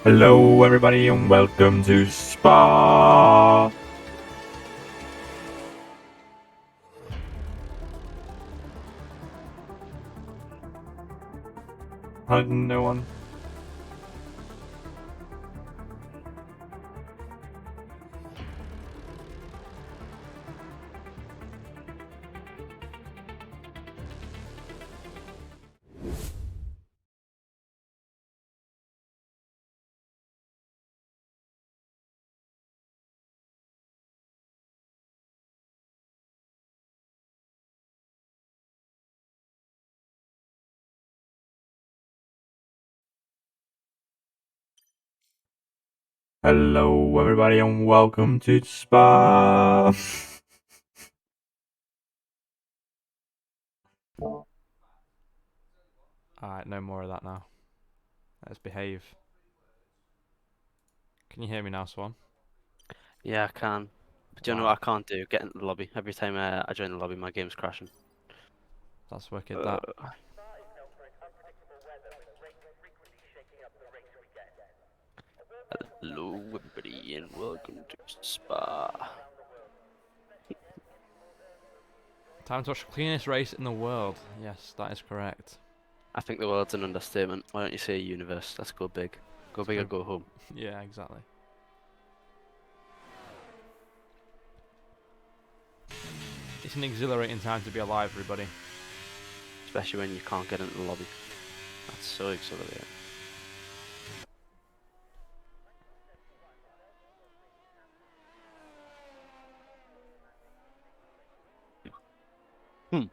Hello, everybody, and welcome to Spa. No one. Hello, everybody, and welcome to Spa. Alright, no more of that now. Let's behave. Can you hear me now, Swan? Yeah, I can. But do you know Wow, what I can't do? Get into the lobby. Every time I join the lobby, my game's crashing. that's wicked, Uh, that. Hello, everybody, and welcome to Spa. Time to watch the cleanest race in the world. Yes, that is correct. I think the world's an understatement. Why don't you say universe? Let's go big. Go Let's big or go. go home. Yeah, exactly. It's an exhilarating time to be alive, everybody. Especially when you can't get into the lobby. That's so exhilarating. Hmm.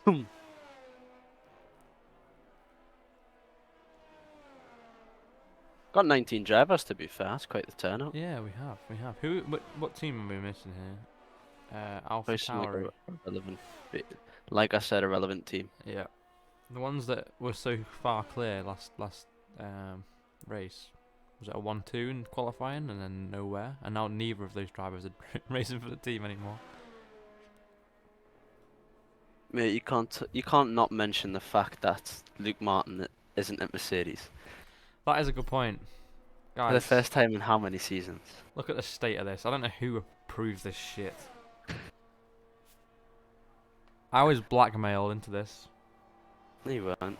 Hmm. Got 19 drivers to be fair. That's quite the turnout. Yeah, we have. What team are we missing here? Alpha Probably like Tauri. a relevant, like I said, a relevant team. Yeah, the ones that were so far clear last um, race. Was it a 1-2 in qualifying and then nowhere? And now neither of those drivers are racing for the team anymore. Mate, you can't not mention the fact that Luke Martin isn't at Mercedes. That is a good point. For the Guys, first time in how many seasons? look at the state of this. I don't know who approves this shit. I was blackmailed into this. No, you weren't.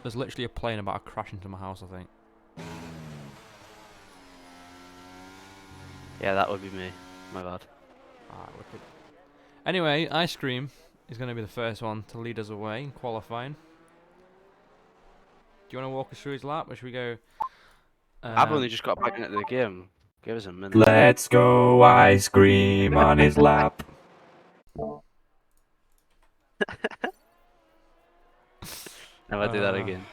There's literally a plane about to crash into my house, I think. Yeah, that would be me. My bad. Ah, wicked. Anyway, Ice Cream is going to be the first one to lead us away in qualifying. Do you want to walk us through his lap, or should we go? I've Um, only just got back into the game. Give us a minute. Let's go, ice cream on his lap. Never do that again.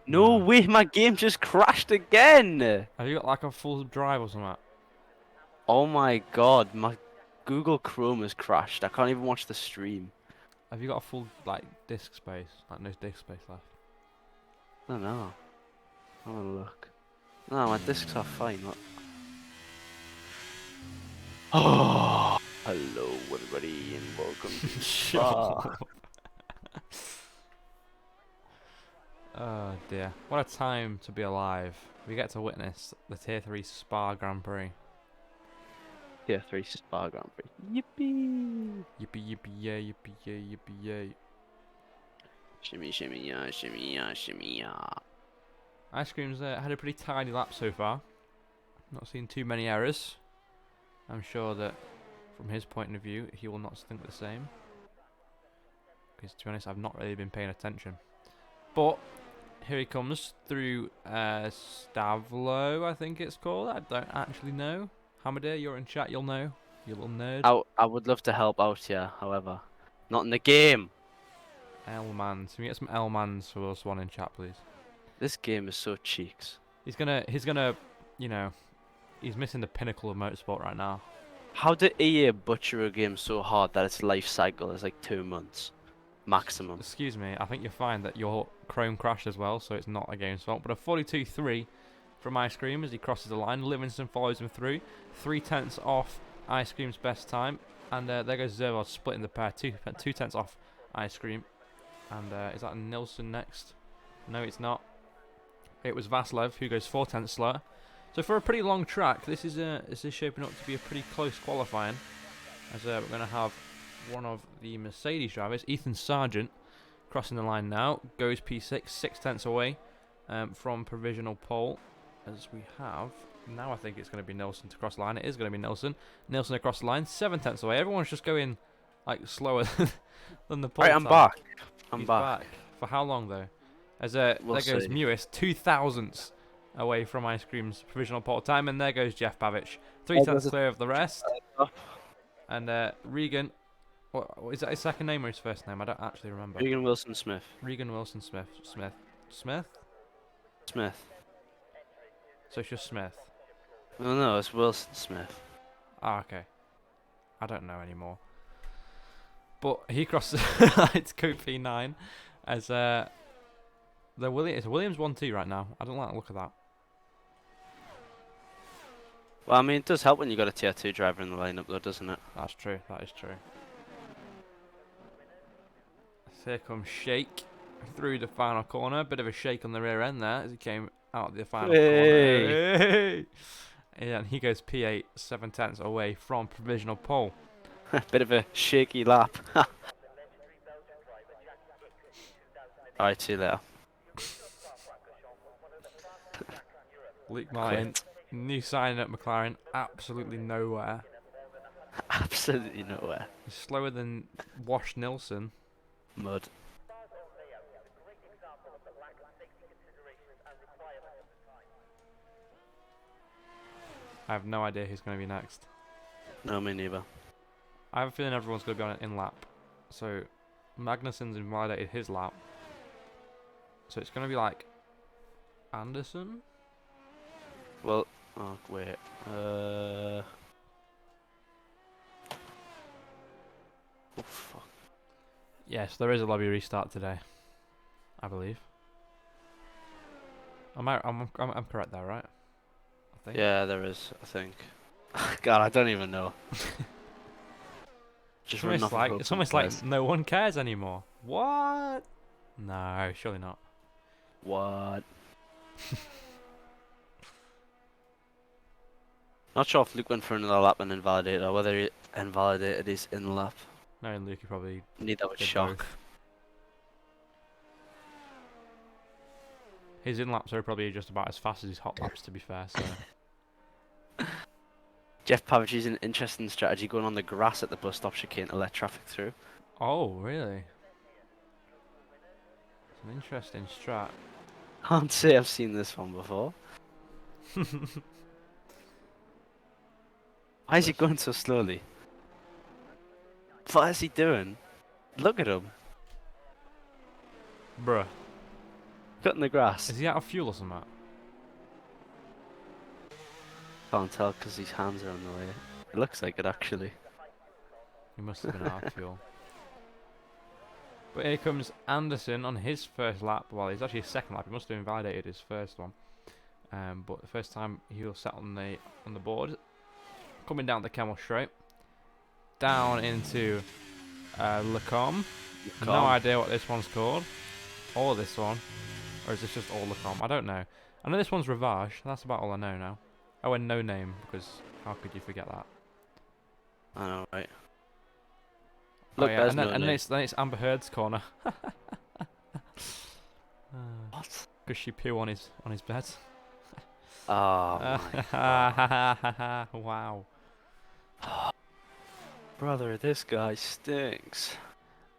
No nah. way, my game just crashed again! Have you got like a full drive or something? Oh my god, my Google Chrome has crashed. I can't even watch the stream. Have you got a full like disk space? Like no disk space left. I don't know. Have a look. No, my discs are fine. Look. Oh, hello everybody and welcome to Spa. Sure. Oh dear. What a time to be alive. We get to witness the Tier 3 Spa Grand Prix. Tier 3 Spa Grand Prix. Yippee! Yippee yippee yay, yippee yay, yippee yay. Shimmy, shimmy, yeah, shimmy, yeah, shimmy, yeah. Ice Cream's had a pretty tidy lap so far. Not seen too many errors. I'm sure that from his point of view, he will not think the same. Because to be honest, I've not really been paying attention. But here he comes through Stavlo, I think it's called. I don't actually know. Hamadir, you're in chat, you'll know. You little nerd. I would love to help out here, however, not in the game. Elmans. Can we get some Elmans for us one in chat, please? This game is so cheeks. He's gonna, you know, he's missing the pinnacle of motorsport right now. How did EA butcher a game so hard that its life cycle is like 2 months maximum? Excuse me, I think you'll find that your Chrome crashed as well, so it's not a game's fault. But a 42.3 from Ice Cream as he crosses the line. Livingston follows him through. 3/10 off Ice Cream's best time. And there goes Zervod splitting the pair. 2/10 off Ice Cream. And is that Nilsson next? No, it's not. it was Vasilev who goes 4/10 slower. So for a pretty long track, this is shaping up to be a pretty close qualifying, as we're going to have one of the Mercedes drivers, Ethan Sargent, crossing the line now. Goes P6, 6/10 away from provisional pole, as we have. Now I think it's going to be Nilsson to cross the line. It is going to be Nilsson. Nilsson across the line, 7/10 away. Everyone's just going like slower than the pole. Right, I'm time. back. He's back. For how long though? As there goes Mewis, 2 thousandths away from Ice Cream's provisional pole time, and there goes Jeff Pavic, 3/10 clear of the rest. And Regan, what is that his second name or his first name? I don't actually remember. Regan Wilson Smith. Regan Wilson Smith. Smith. So it's just Smith. No, it's Wilson Smith. Ah, okay. I don't know anymore. But he crosses it's Cope P9 as it's Williams 1-2 right now. I don't like the look of that. Well, I mean, it does help when you got a tier 2 driver in the lineup, though, doesn't it? That's true. That is true. So here comes Shake through the final corner. Bit of a shake on the rear end there as he came out of the final corner. Hey! And he goes P8, 7/10 away from provisional pole. Bit of a shaky lap. Alright, see you later. Luke Martin, new signing at McLaren, absolutely nowhere. Absolutely nowhere. He's slower than Wash Nilsson. Mud. I have no idea who's going to be next. No, me neither. I have a feeling everyone's going to be on an in-lap. So, Magnussen's invalidated his lap. So it's going to be like Anderson? Well, oh, wait. Oh, fuck. Yes, there is a lobby restart today. I believe. I'm correct there, right? I think. Yeah, there is, I think. God, I don't even know. It's almost like no one cares anymore. What? No, surely not. What? Not sure if Luke went for another lap and invalidated, or whether he invalidated his in lap. No, and Luke probably Need that with did shock. both. His in laps are probably just about as fast as his hot laps, to be fair. So. Jeff Pavic is an interesting strategy, going on the grass at the bus stop chicane to let traffic through. Oh, really? It's an interesting strat. Can't say I've seen this one before. Why is he going so slowly? What is he doing? Look at him. Bruh. Cutting the grass. Is he out of fuel or something? Can't tell because his hands are on the way. It looks like it actually. He must have been out of fuel. But here comes Anderson on his first lap. Well, he's actually his second lap. He must have invalidated his first one. But the first time he was sat on the board. Coming down the Camel Straight. Down into Leauge. No idea what this one's called. Or this one. Or is this just all Leauge? I don't know. I know this one's Rivage. That's about all I know now. Oh, and no name, because how could you forget that? I know, right? Look, yeah, and then it's Amber Heard's corner. What? Because she poo on his bed. Oh my Wow. Brother, this guy stinks.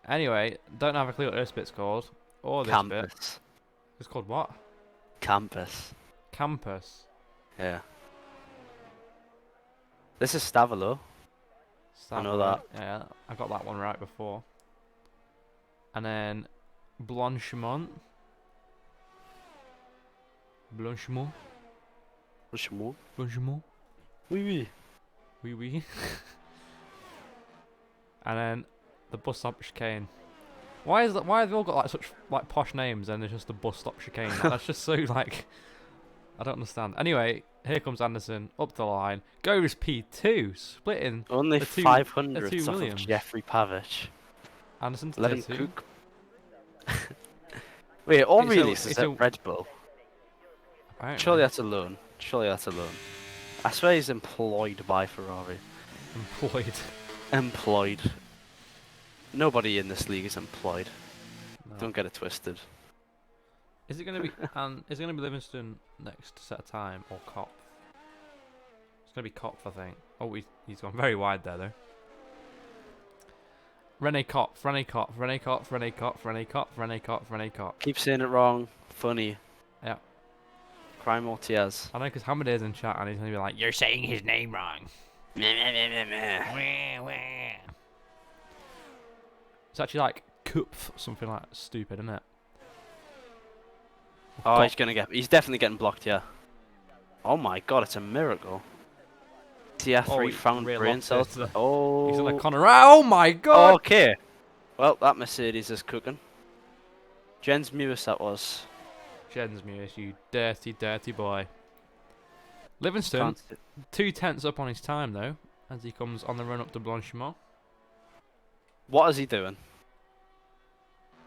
Anyway, don't have a clue what this bit's called. Or this bit. Campus. It's called what? Campus. Campus. Yeah. This is Stavalo. I know that. Yeah, I got that one right before. And then Blanchimont. Blanchimont. Blanchimont. Blanchimont. Oui, oui. Oui, oui. And then the bus stop chicane. Why have they all got like such like posh names and it's just the bus stop chicane? Like, that's just so like I don't understand. Anyway, here comes Anderson up the line. Goes P2, splitting Only the two 500 off of Williams. Jeffrey Pavic. Anderson's Let him T2. cook. Wait, all It's releases a at Red Bull. I don't Surely know. that's a loan. Surely that's a loan. I swear he's employed by Ferrari. Employed. Employed. Nobody in this league is employed. No. Don't get it twisted. Is it gonna be? Is it gonna be Livingston next set of time or Kopf? It's gonna be Kopf, I think. Oh, he's gone very wide there though. Rene Kopf, Rene Kopf, Rene Kopf, Rene Kopf, Rene Kopf, Rene Kopf, Rene Kopf. Keep saying it wrong. Funny. Yeah. Crime Mortiers. I know, because Hamadeh's in chat and he's gonna be like, "You're saying his name wrong." It's actually like Kupf, something like stupid, isn't it? Oh, he's definitely getting blocked, yeah. Oh my god, it's a miracle. TR3 found real brain off cells. there. Oh. He's gonna Connor out. Oh my god! Okay. Well, that Mercedes is cooking. Jens Mewis that was. Jens Mewis, you dirty, dirty boy. Livingston, Can't- 2/10 up on his time though, as he comes on the run up to Blanchimont. What is he doing?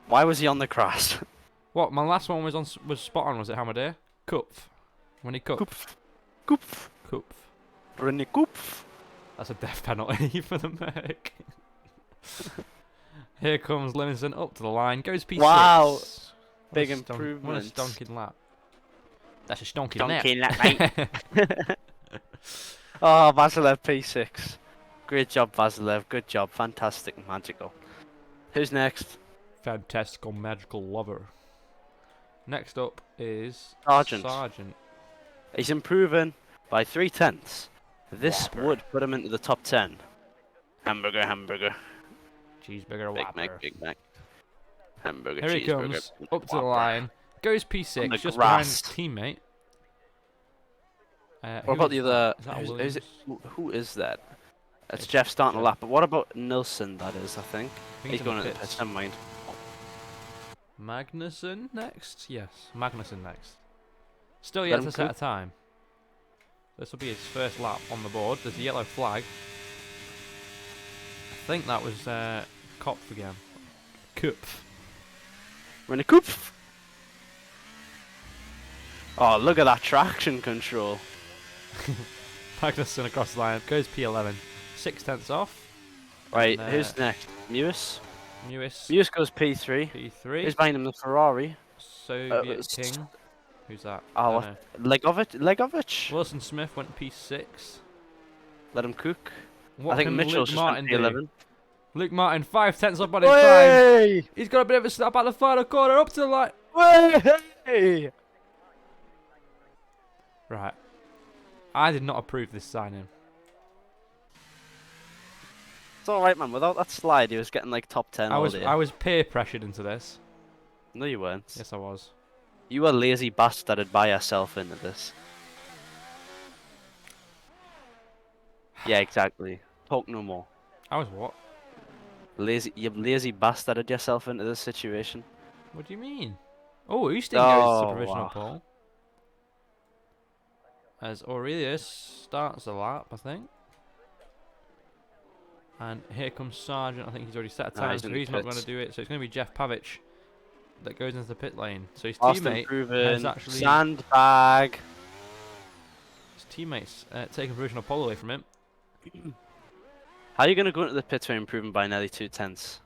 Why was he on the grass? What? My last one was spot on. Was it Hamadeh? Kupf. When he Kupf. Koopf. Koopf. Kupf. René Koopf. That's a death penalty for the Merc. Here comes Livingston up to the line. Goes P6. Wow. What Big a What a improvement. stonking lap. That's a stonking Donkey lap. lap, mate. Oh, Vasilev P6. Great job, Vasilev. Good job. Fantastic. Magical. Who's next? Fantastical magical lover. Next up is Sargent. Sargent. He's improving by 3/10. This Whopper. would put him into the top 10. Hamburger, hamburger. Cheeseburger Big Whopper. Mac, Big Mac. Hamburger, Here he cheeseburger. comes, up to the Whopper. line. Goes On P6, the just grass. behind his teammate. What about the other? Is that Who's it? Williams? Who is that? It's It's Jeff starting a Jeff. lap. But what about Nilsson? That is, I think. I think He's in going the to the pits. pits. Never mind. Magnussen next? Yes, Magnussen next. Still Let yet him to set a cook. time. This will be his first lap on the board. There's a yellow flag. I think that was Kopf again. Kupf. René Koopf. Oh, look at that traction control. Magnussen across the line. Goes P11. 6/10 off. Right, And, who's next? Mewis. Mewis. Mewis goes P3. P3. Who's behind him? The Ferrari. Soviet s- King. Who's that? Oh, I don't what? know. Legovich. Wilson Smith went P6. Let him cook. What I think can Mitchell's Luke just Martin went do? P11. Luke Martin, 5/10 up on his time. Way! He's got a bit of a snap at the final corner, up to the line. Way! Right. I did not approve this signing. It's alright, man. Without that slide, he was getting like top 10 all day. I was peer pressured into this. No, you weren't. Yes, I was. You were lazy bastarded by yourself into this. Yeah, exactly. Talk no more. I was what? You lazy bastarded yourself into this situation. What do you mean? Oh, Houston goes to Oh, provisional wow. pole. As Aurelius starts the lap, I think. And here comes Sargent. I think he's already set a No, time, he's so in the he's not going to pits. do it. So it's going to be Jeff Pavic that goes into the pit lane. So his Fast teammate improving. has actually Sandbag. his teammates taking provisional pole away from him. How are you going to go into the pits for improving by nearly 2/10?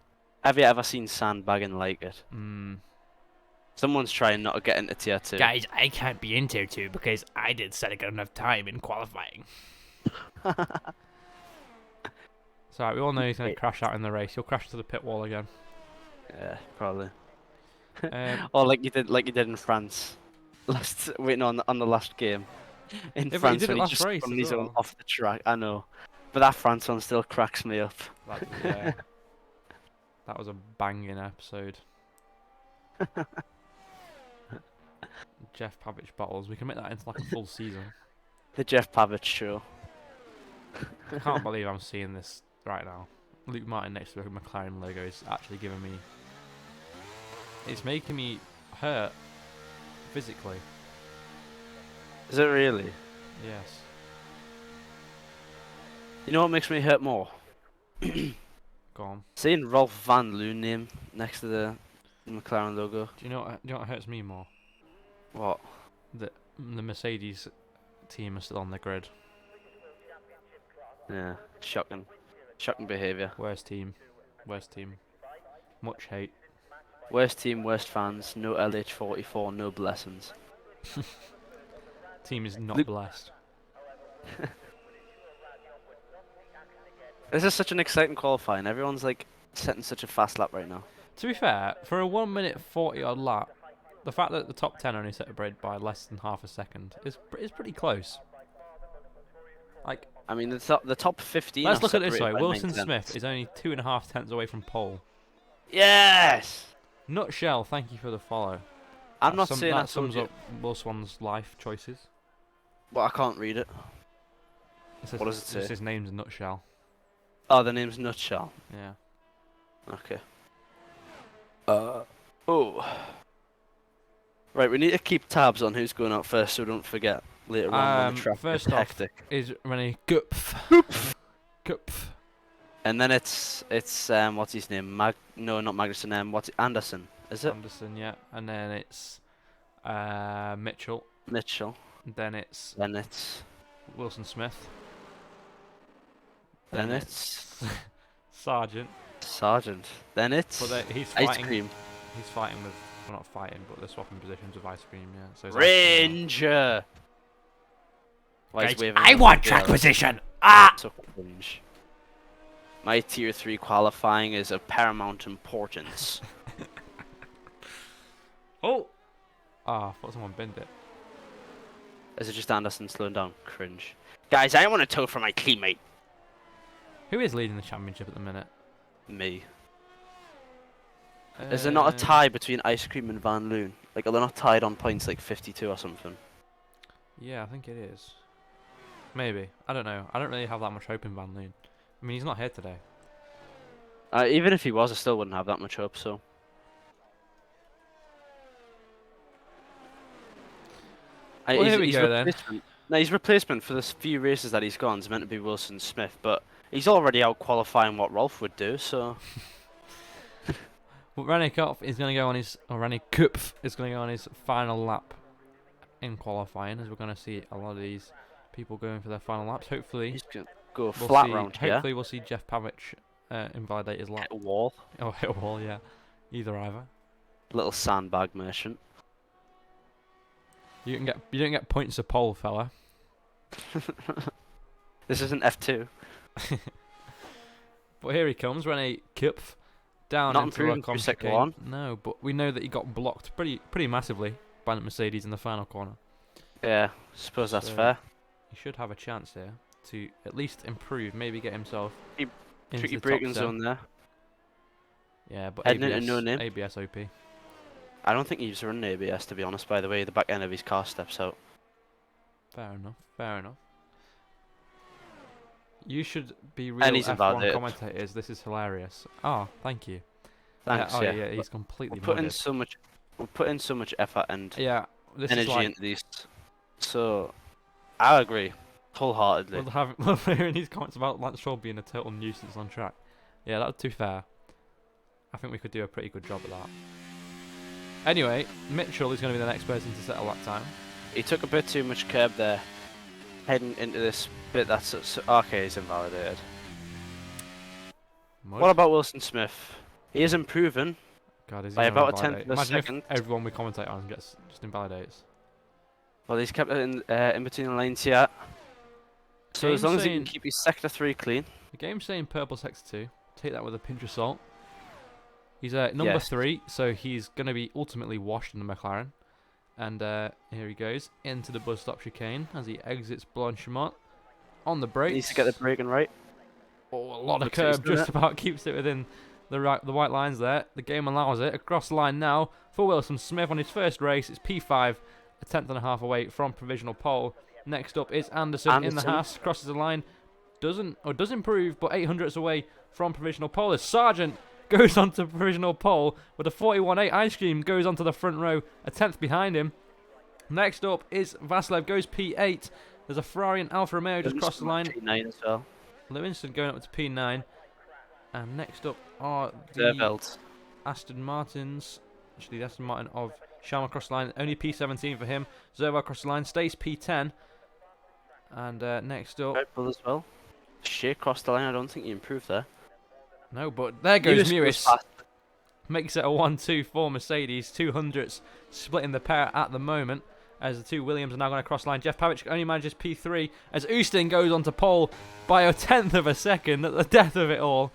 Have you ever seen sandbagging like it? Mm. Someone's trying not to get into tier 2. Guys, I can't be in tier 2 because I didn't set a good enough time in qualifying. So we all know he's going to crash out in the race. He'll crash to the pit wall again. Yeah, probably. Um, Or like you did in France. Waiting on the last game. In Yeah, but he France did it when he last just race spun as his own well. off the track. I know. But that France one still cracks me up. yeah. That was a banging episode. Jeff Pavic battles. We can make that into like a full season. The Jeff Pavic show. I can't believe I'm seeing this right now. Luke Martin next to a McLaren logo is actually giving me... It's making me hurt physically. Is it really? Yes. You know what makes me hurt more? Go on. Seeing Rolf van Loon name next to the McLaren logo. Do you know what hurts me more? What? That the Mercedes team are still on the grid. Yeah, shocking. Shocking behaviour. Worst team. Worst team. Much hate. Worst team, worst fans, no LH44, no blessings. Team is not Look- blessed. This is such an exciting qualifying. Everyone's like setting such a fast lap right now. To be fair, for a 1 minute 40 odd lap, the fact that the top 10 only separated by less than half a second is pretty close. Like, I mean, the top 15. let's are look at it this separated way. by Wilson 9 Smith tenths. is only 2.5 tenths away from pole. Yes. Nutshell, thank you for the follow. I'm not saying that I told sums you, up Will Swan's life choices. but I can't read it. What does it Just say? his name's a nutshell. Oh, the name's Nutshell. Yeah. Okay. Oh. Right, we need to keep tabs on who's going out first, so we don't forget later on when the traffic first gets off hectic. is Rennie Gupf. Gupf. And then it's what's his name? No, not Magnussen. What's it? Anderson? Is it? Anderson, yeah. And then it's Mitchell. Mitchell. Then it's Then it's Wilson Smith. then it's Sargent. Sergeant. Then it's But he's ice fighting. cream. He's fighting with. Well, not fighting, but they're swapping positions with ice cream. Yeah. So it's ice cream now. Ranger. Why is waving I around want the track tail? position. Ah. So cringe. My tier 3 qualifying is of paramount importance. Oh. Ah, I thought someone binned it. Is it just Anderson slowing down? Cringe. Guys, I want a tow for my teammate. Who is leading the championship at the minute? Me. Is there not a Uh, tie between Ice Cream and Van Loon? Like, are they not tied on points like 52 or something? Yeah, I think it is. Maybe. I don't know. I don't really have that much hope in Van Loon. I mean, he's not here today. Even if he was, I still wouldn't have that much hope, so. Well, here we go then. No, his replacement for the few races that he's gone is meant to be Wilson Smith, but he's already out qualifying what Rolf would do, so. Well, Rennie Kupf is going to go on his, or Rennie Kupf is going to go on his final lap in qualifying, as we're going to see a lot of these people going for their final laps. Hopefully, He's going to go we'll flat see, round here. hopefully we'll see Jeff Pavich invalidate his lap. Hit a wall. Oh, hit a wall, yeah. Either. Little sandbag merchant. You don't get points a pole, fella. This isn't F2. But here he comes, Rennie Kupf, down Not into a improving through sector complicated. one. No, but we know that he got blocked pretty massively by the Mercedes in the final corner. Yeah, suppose that's So, fair. He should have a chance here to at least improve, maybe get himself Tricky into the braking top 10. zone there. Yeah, but Heading into ABS, no name. ABS OP. I don't think he's running ABS, to be honest, by the way. The back end of his car steps out. Fair enough. Fair enough. You should be And real he's F1 invalidated. commentators. This is hilarious. Oh, thank you. Thanks, yeah. Oh, yeah. he's completely We put in mudded. so much. We put in so much effort and Yeah, this is energy like into these. So, I agree wholeheartedly. we'll hearing these comments about Lance Stroll being a total nuisance on track. Yeah, that's too fair. I think we could do a pretty good job of that. Anyway, Mitchell is going to be the next person to settle that time. He took a bit too much curb there, heading into this bit that's okay. He's invalidated. Mud. What about Wilson Smith? He is improving. God, is he by gonna about a tenth invalidate? of a Imagine second? if everyone we commentate on gets just invalidates. Well, he's kept it in between the lanes here. So as Game's long as he can saying- keep his sector 3 clean. The game's saying purple sector 2. Take that with a pinch of salt. He's number Yes. 3, so he's going to be ultimately washed in the McLaren. And here he goes into the bus stop chicane as he exits Blanchimont on the brakes. Needs to get the braking right. Oh, a lot of Looks like he's curb doing just it. about keeps it within the white lines there. The game allows it. Across the line now for Wilson Smith on his first race. It's P5, a tenth and a half away from provisional pole. Next up is Anderson in the Anderson. Haas. Crosses the line. Does improve, but 800ths away from provisional pole. As Sargent goes onto provisional pole with a 41.8. Ice Cream goes onto the front row, a tenth behind him. Next up is Vasilev, goes P8. There's a Ferrari and Alfa Romeo just crossed the line. P9 as well. Lewinston going up to P9. And next up are Their the belt. Aston Martins. Actually, the Aston Martin of Sharma across the line, only P17 for him. Zervo across the line, stays P10. And next up... Red Bull as well. Shea crossed the line, I don't think he improved there. No, but there goes Muris Muris. Makes it a 1-2 for Mercedes. 200s splitting the pair at the moment. As the two Williams are now going to cross line. Jeff Pavic only manages P3 as Ustin goes on to pole by a 1/10 of a second at the death of it all.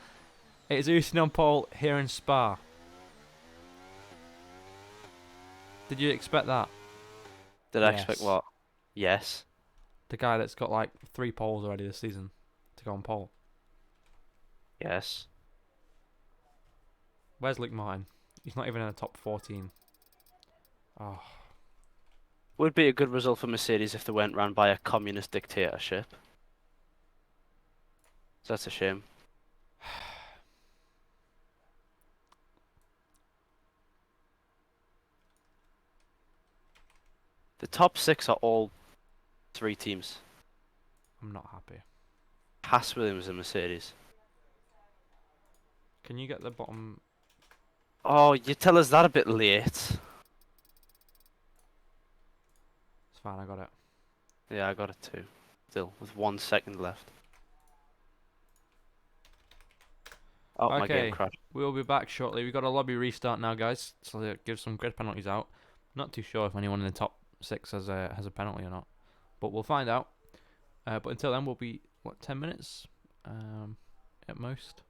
It's Ustin on pole here in Spa. Did you expect that? Did I expect what? Yes. The guy that's got like 3 poles already this season to go on pole. Yes. Where's Luke Martin? He's not even in the top 14. Oh. Would be a good result for Mercedes if they went round by a communist dictatorship. So that's a shame. The top 6 are all 3 teams. I'm not happy. Haas, Williams and Mercedes. Can you get the bottom? Oh, you tell us that a bit late. It's fine, I got it. Yeah, I got it too. Still, with 1 second left. Oh, my game crashed. We'll be back shortly. We've got a lobby restart now, guys. So that gives some grid penalties out. Not too sure if anyone in the top 6 has a penalty or not, but we'll find out. But until then, we'll be 10 minutes at most.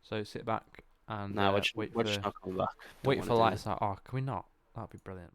So sit back and No, wait we're for just not coming back. wait for lights out. Oh, can we not? That'd be brilliant.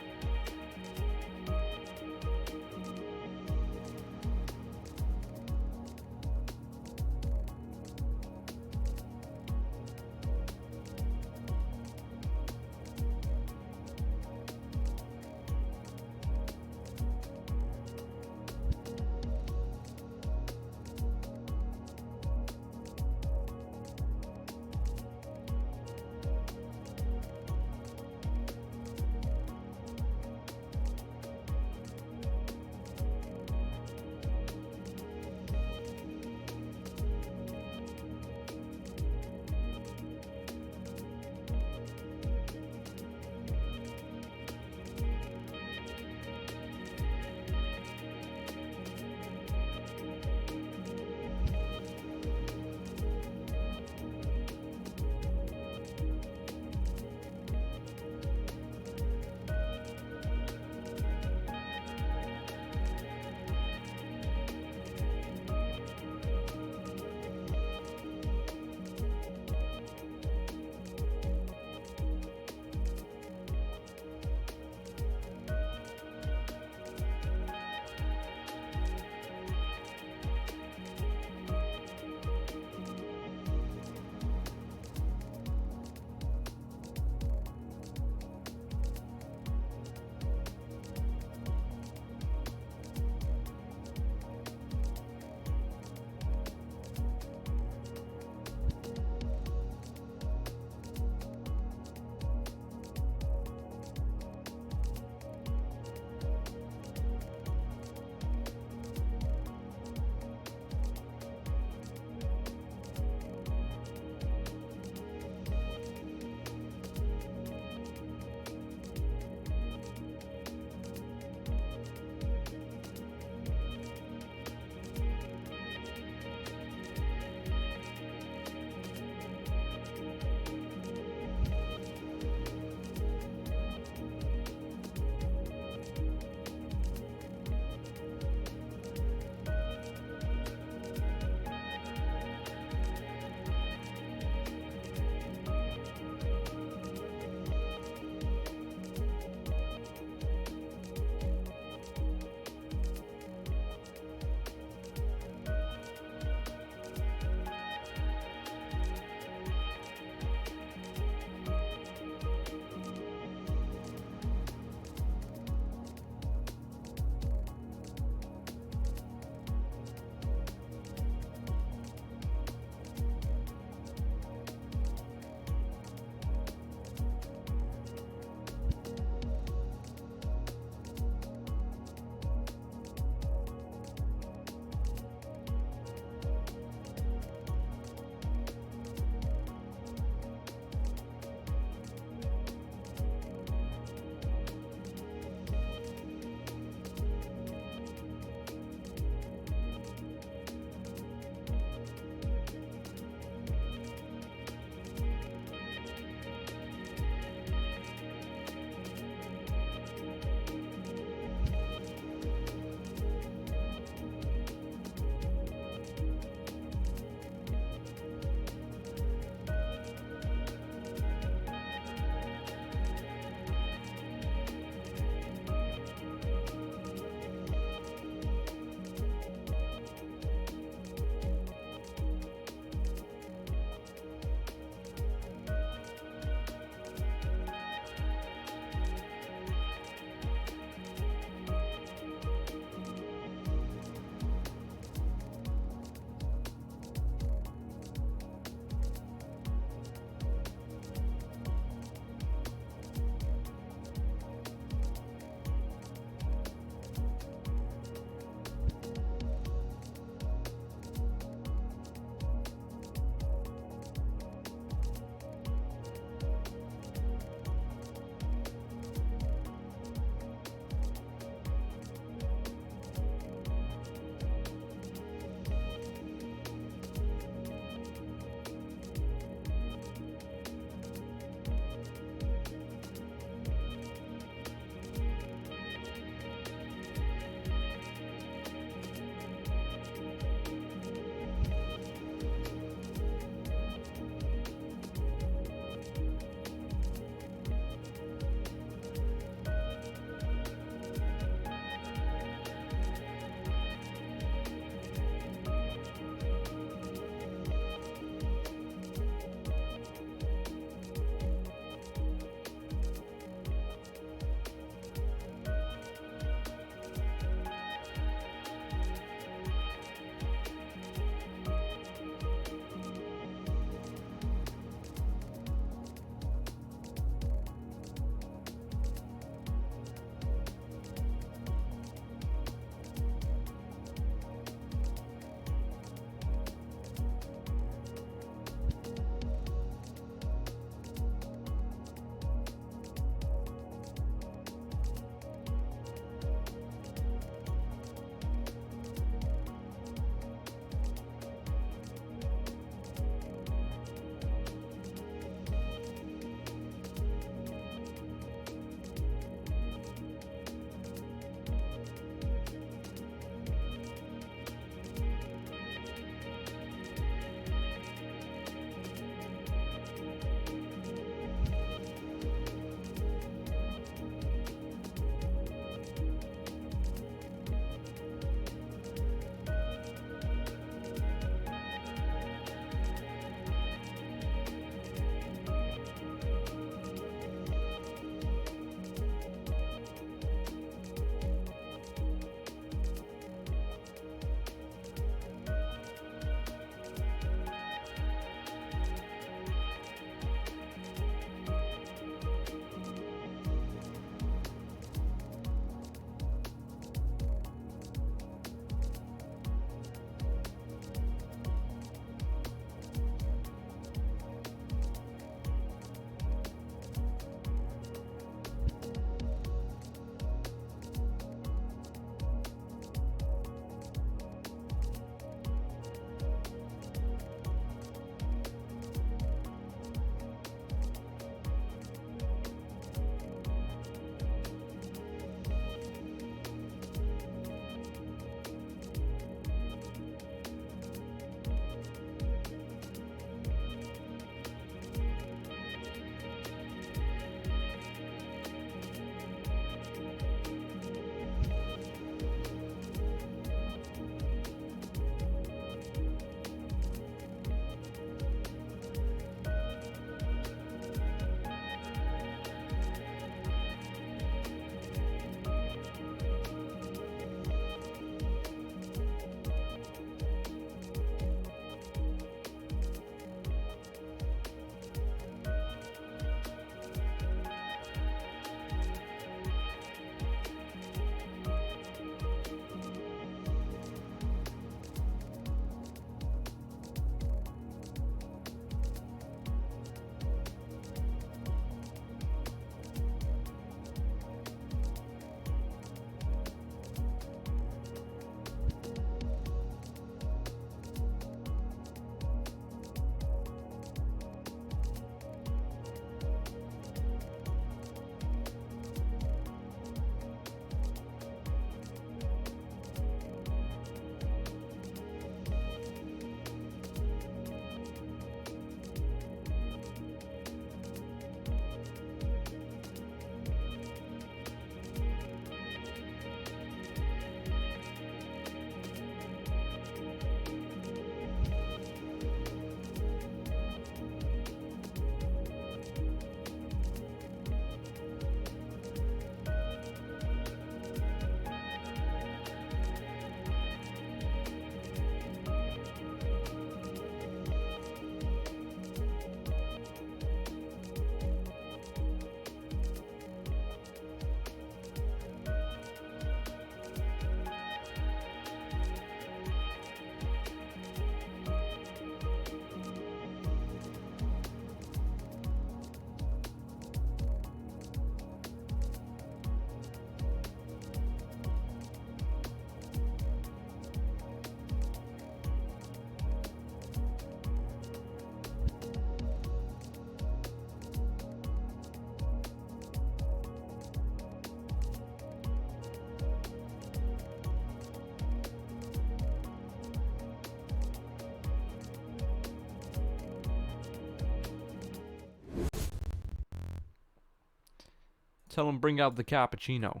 Tell them bring out the cappuccino.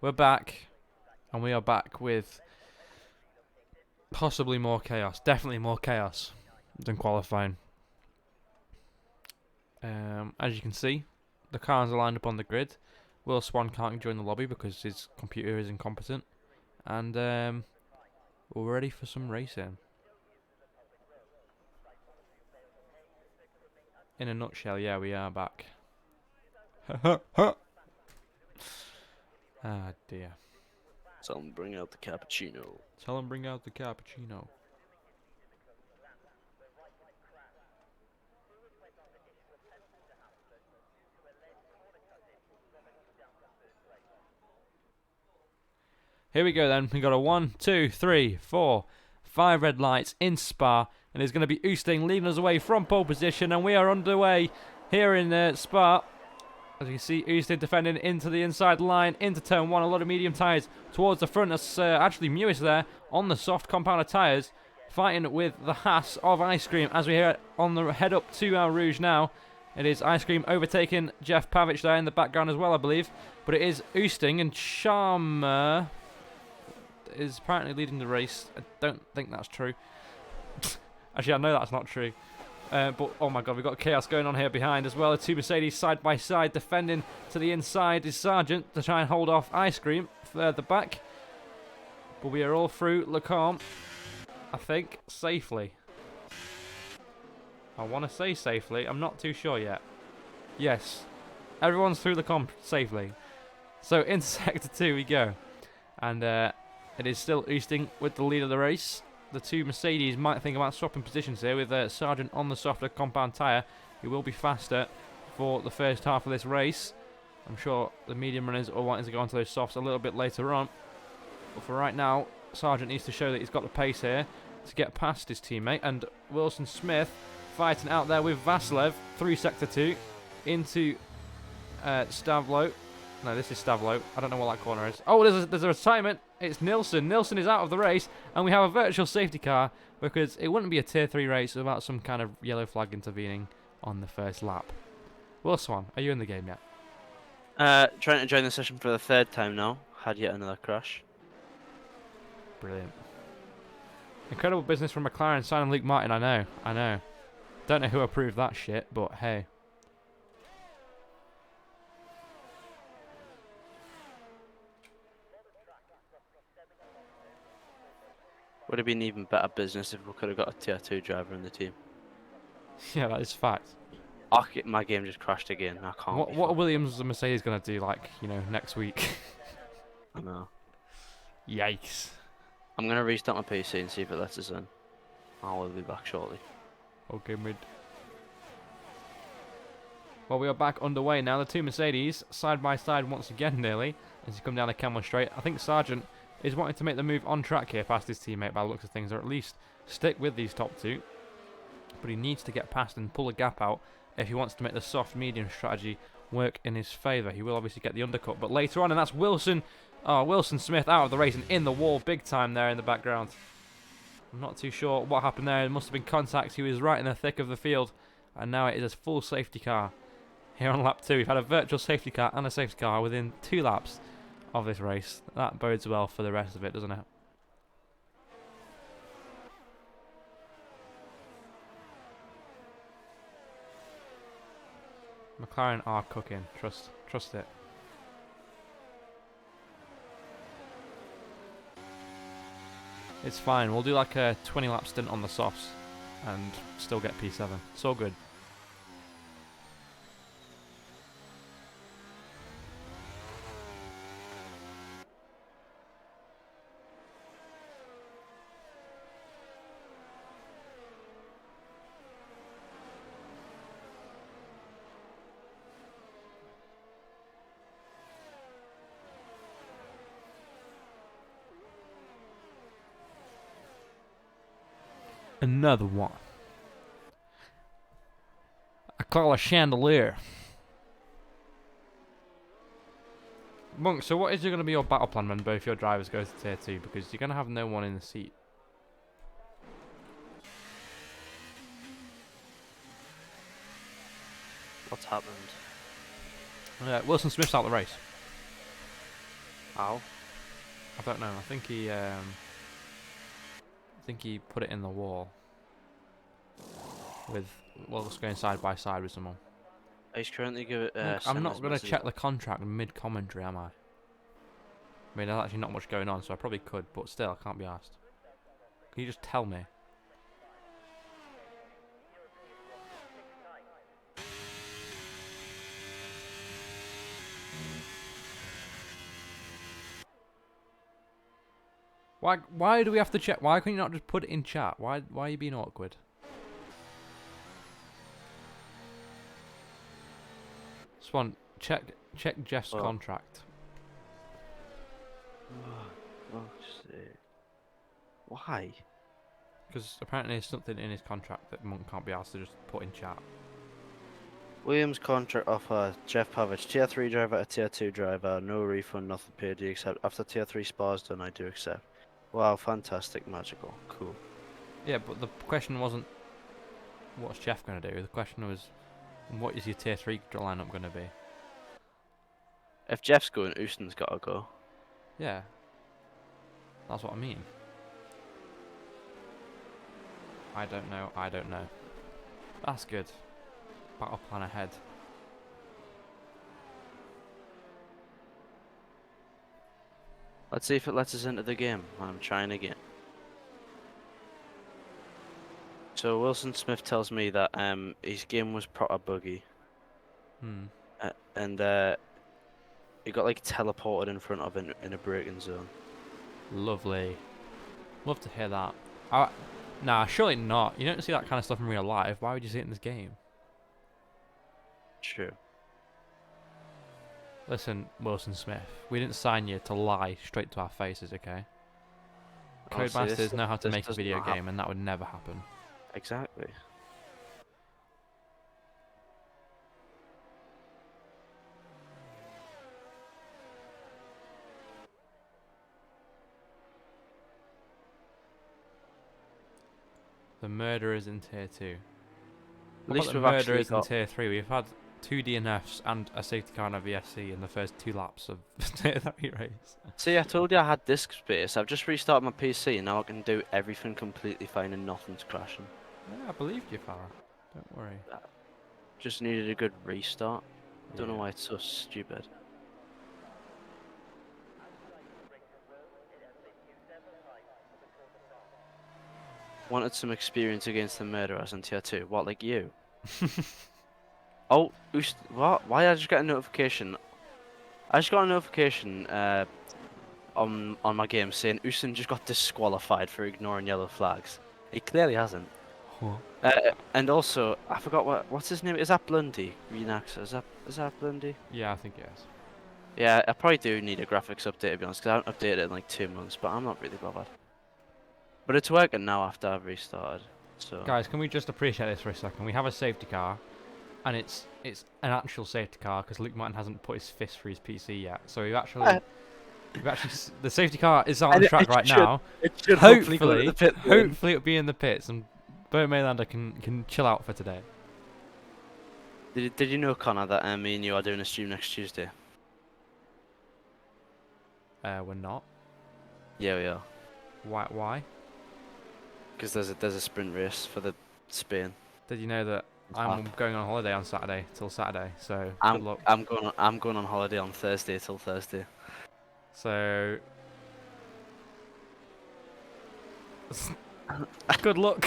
We're back, and we are back with possibly more chaos. Definitely more chaos than qualifying. As you can see, the cars are lined up on the grid. Will Swan can't join the lobby because his computer is incompetent. And we're ready for some racing. In a nutshell, yeah, we are back. Ah, dear. Tell them bring out the cappuccino. Tell him bring out the cappuccino. Here we go then. We got a 1, 2, 3, 4, 5 red lights in Spa. And it's going to be Oosting leading us away from pole position. And we are underway here in Spa. As you can see, Oosting defending into the inside line, into turn 1. A lot of medium tyres towards the front. That's actually Mewis there on the soft compounder tyres. Fighting with the Haas of Ice Cream as we head on the head up to our Rouge now. It is Ice Cream overtaking Jeff Pavic there in the background as well, I believe. But it is Oosting and Sharma is apparently leading the race. I don't think that's true. Actually, I know that's not true. But, oh my god, we've got chaos going on here behind as well. The two Mercedes side by side defending to the inside is Sargent to try and hold off Ice Cream further back. But we are all through Le Camp, I think, safely. I want to say safely. I'm not too sure yet. Yes, everyone's through Le Camp safely. So, into Sector 2 we go. And it is still Oosting with the lead of the race. The two Mercedes might think about swapping positions here with Sargent on the softer compound tyre. He will be faster for the first half of this race. I'm sure the medium runners are wanting to go onto those softs a little bit later on. But for right now, Sargent needs to show that he's got the pace here to get past his teammate. And Wilson Smith fighting out there with Vasilev through Sector 2 into Stavlo. No, this is Stavlo. I don't know what that corner is. Oh, there's a retirement. It's Nilsson. Nilsson is out of the race, and we have a virtual safety car because it wouldn't be a Tier 3 race without some kind of yellow flag intervening on the first lap. Will Swan, are you in the game yet? Trying to join the session for the third time now. Had yet another crash. Brilliant. Incredible business from McLaren signing Luke Martin, I know. Don't know who approved that shit, but hey. Would have been even better business if we could have got a Tier 2 driver in the team. Yeah, that is fact. My game just crashed again. I can't. What are Williams and Mercedes going to do, like, next week? I know. Yikes. I'm going to restart my PC and see if it lets us in. I will be back shortly. Okay, mid. Well, we are back underway now. The two Mercedes, side by side once again nearly, as you come down the Camel Straight. I think Sargent is wanting to make the move on track here past his teammate by the looks of things, or at least stick with these top two. But he needs to get past and pull a gap out if he wants to make the soft-medium strategy work in his favour. He will obviously get the undercut, but later on, and that's Wilson Smith out of the race and in the wall big time there in the background. I'm not too sure what happened there. It must have been contact. He was right in the thick of the field, and now it is a full safety car. Here on lap 2, we've had a virtual safety car and a safety car within 2 laps of this race. That bodes well for the rest of it, doesn't it? McLaren are cooking. Trust it. It's fine. We'll do like a 20 lap stint on the softs and still get P7. It's all good. Another one. I call a chandelier. Monk, so what is going to be your battle plan when both your drivers go to Tier 2? Because you're going to have no one in the seat. What's happened? Wilson Smith's out the race. Ow. I don't know. I think he put it in the wall with just going side by side with someone. He's currently giving. Look, I'm not gonna check the contract mid commentary, am I? I mean, there's actually not much going on, so I probably could, but still, I can't be asked. Can you just tell me? Why do we have to check? Why can you not just put it in chat? Why are you being awkward? Swan, check Jeff's contract. Oh shit. Why? Because apparently there's something in his contract that Monk can't be asked to just put in chat. Williams contract offer, Jeff Pavich, Tier 3 driver to Tier 2 driver, no refund, nothing paid, do you accept? After Tier 3 spas done, I do accept. Wow, fantastic, magical, cool. Yeah, but the question wasn't what's Jeff going to do. The question was what is your Tier 3 lineup going to be? If Jeff's going, Houston's got to go. Yeah. That's what I mean. I don't know. That's good. Battle plan ahead. Let's see if it lets us into the game. I'm trying again. So Wilson Smith tells me that his game was proper buggy. And he got like teleported in front of in a braking zone. Lovely. Love to hear that. Nah, surely not. You don't see that kind of stuff in real life. Why would you see it in this game? True. Listen, Wilson Smith, we didn't sign you to lie straight to our faces, okay? Codemasters know how to make a video game, and that would never happen. Exactly. The murderers in Tier 2. At least the we've murderers actually in got... Tier 3. We've had 2 DNFs and a safety car and a VSC in the first 2 laps of Tier 3 race. See, I told you I had disk space. I've just restarted my PC and now I can do everything completely fine and nothing's crashing. Yeah, I believed you, Farah. Don't worry. Just needed a good restart. Don't know Yeah. why it's so stupid. Wanted some experience against the murderers in Tier 2. What, like you? Oh, what? Why did I just get a notification? I just got a notification on my game saying Usain just got disqualified for ignoring yellow flags. He clearly hasn't. Huh. And also, I forgot what's his name. Is that Blundy? Renaxa? Is that Blundy? Yeah, I think it is. Yeah, I probably do need a graphics update to be honest, because I haven't updated it in like 2 months, but I'm not really bothered. But it's working now after I've restarted. So Guys, can we just appreciate this for a second? We have a safety car, and it's an actual safety car because Luke Martin hasn't put his fist through his PC yet. So we've actually the safety car is on the track right now. It should Hopefully, the pit hopefully it'll be in the pits and Bert Maylander can chill out for today. Did you know, Connor, that me and you are doing a stream next Tuesday? We're not. Yeah, we are. Why? Because there's a sprint race for the Spain. Did you know that I'm going on holiday on Saturday till Saturday? So good luck. I'm going on holiday on Thursday till Thursday. So good luck.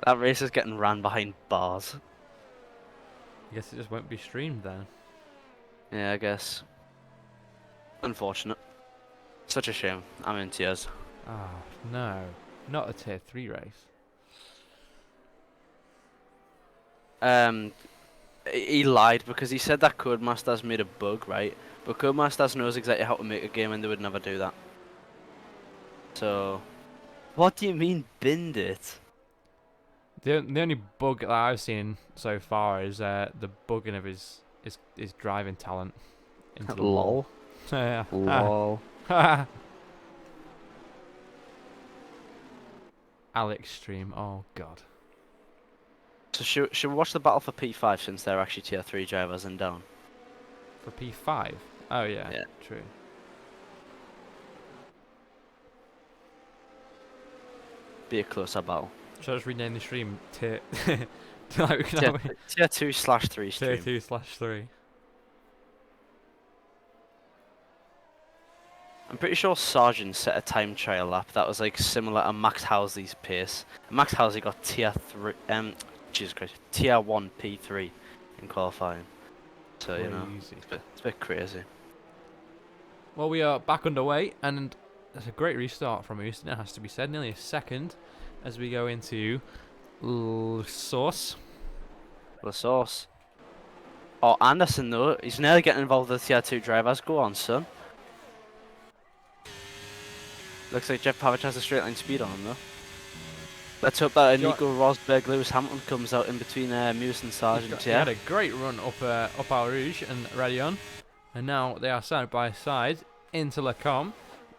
That race is getting ran behind bars. I guess it just won't be streamed then. Yeah, I guess. Unfortunate. Such a shame. I'm in tears. Ah, no. Not a Tier 3 race. He lied because he said that Codemasters made a bug, right? But Codemasters knows exactly how to make a game and they would never do that. So, what do you mean binned it? The only bug that I've seen so far is the bugging of his driving talent into the wall. Yeah. Lol. Alex stream. Oh god. So should we watch the battle for P5 since they're actually tier 3 drivers and down? For P5? Oh, yeah, Yeah. true. Be a closer battle. Should I just rename the stream tier, like we can Tier, have tier 2/3 tier stream. 2/3? I'm pretty sure Sargent set a time trial lap that was like similar to Max Housley's pace. Max Housley got tier 3, Jesus Christ, tier 1 P3 in qualifying. So you know, Crazy. it's a bit crazy. Well, we are back underway, and it's a great restart from Houston, it has to be said. Nearly a second as we go into Sauce. The sauce. Oh, Anderson though, he's nearly getting involved with the tier 2 drivers. Go on, son. Looks like Jeff Pavic has a straight line speed on him though. Let's hope that Nico Rosberg, Lewis Hamilton comes out in between Muse and Sargent. He had a great run up Leauge and Radion, and now they are side by side into Leauge.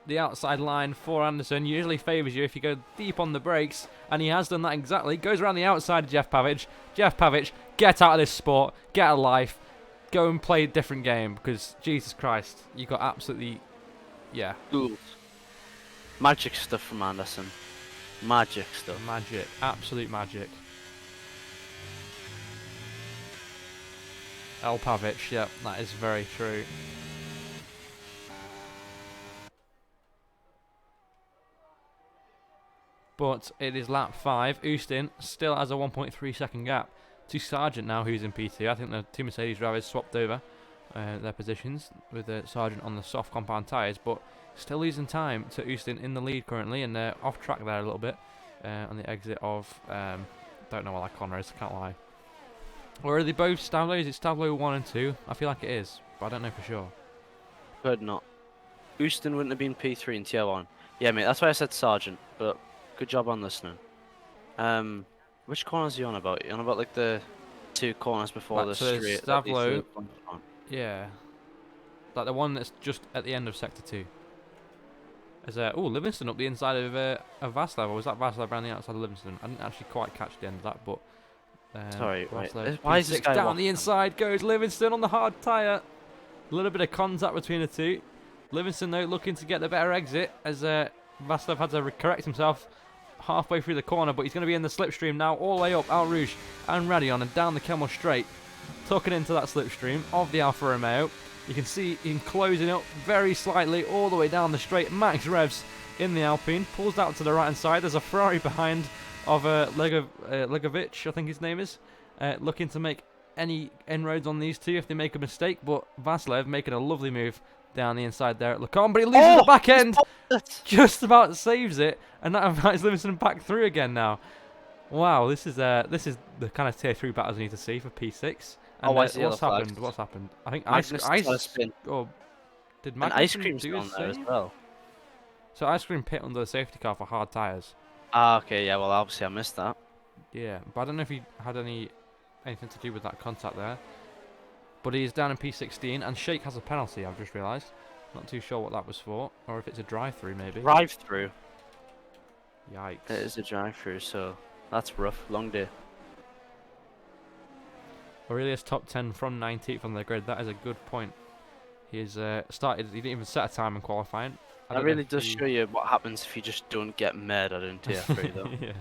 The outside line for Anderson usually favours you if you go deep on the brakes, and he has done that exactly. Goes around the outside of Jeff Pavic. Jeff Pavic, get out of this sport, get a life, go and play a different game, because Jesus Christ, you got absolutely, yeah. Ooh. Magic stuff from Anderson. Magic stuff. Magic, absolute magic. El Pavic, yep, that is very true. But it is lap 5. Houston still has a 1.3 second gap to Sargent now, who's in P2. I think the two Mercedes drivers swapped over their positions with Sargent on the soft compound tyres, but still losing time to Houston in the lead currently, and they're off track there a little bit on the exit of, don't know what that corner is, I can't lie. Or are they both Stavlo? Is it Stavlo 1 and 2? I feel like it is, but I don't know for sure. Could not. Houston wouldn't have been P3 in tier 1. Yeah, mate, that's why I said Sargent, but good job on listening. Which corners are you on about? You on about like the 2 corners before the so straight? Stavlo, yeah. Like the one that's just at the end of Sector 2. There's Livingston up the inside of Vaslav, or was that Vaslav around the outside of Livingston? I didn't actually quite catch the end of that, but sorry, Vaslav, right. Why is this guy down the inside goes Livingston on the hard tyre. A little bit of contact between the two. Livingston though looking to get the better exit as Vaslav had to correct himself halfway through the corner, but he's going to be in the slipstream now, all the way up Leauge and Radion and down the Kemmel straight, tucking into that slipstream of the Alfa Romeo. You can see him closing up very slightly all the way down the straight. Max revs in the Alpine, pulls out to the right hand side. There's a Ferrari behind of Legovic, I think his name is, looking to make any inroads on these two if they make a mistake, but Vaslav making a lovely move down the inside there at Leauge, but he loses the back end, just about saves it, and that invites Livingston back through again now. Wow, this is the kind of tier 3 battles we need to see for P6. And I see what's happened? What's happened? I think ice spin. or did And Magnus ice cream's do on his there as save? well. So ice cream pit under the safety car for hard tyres. Ah, okay, yeah. Well, obviously I missed that. Yeah, but I don't know if he had anything to do with that contact there. But he's down in P16, and Sheikh has a penalty. I've just realised. Not too sure what that was for, or if it's a drive-through maybe. Drive-through. Yikes! It is a drive-through, so that's rough. Long day. Aurelius top 10 from 19th on the grid. That is a good point. He's started. He didn't even set a time in qualifying. That really does show you what happens if you just don't get murdered in tier 3, though. Yeah.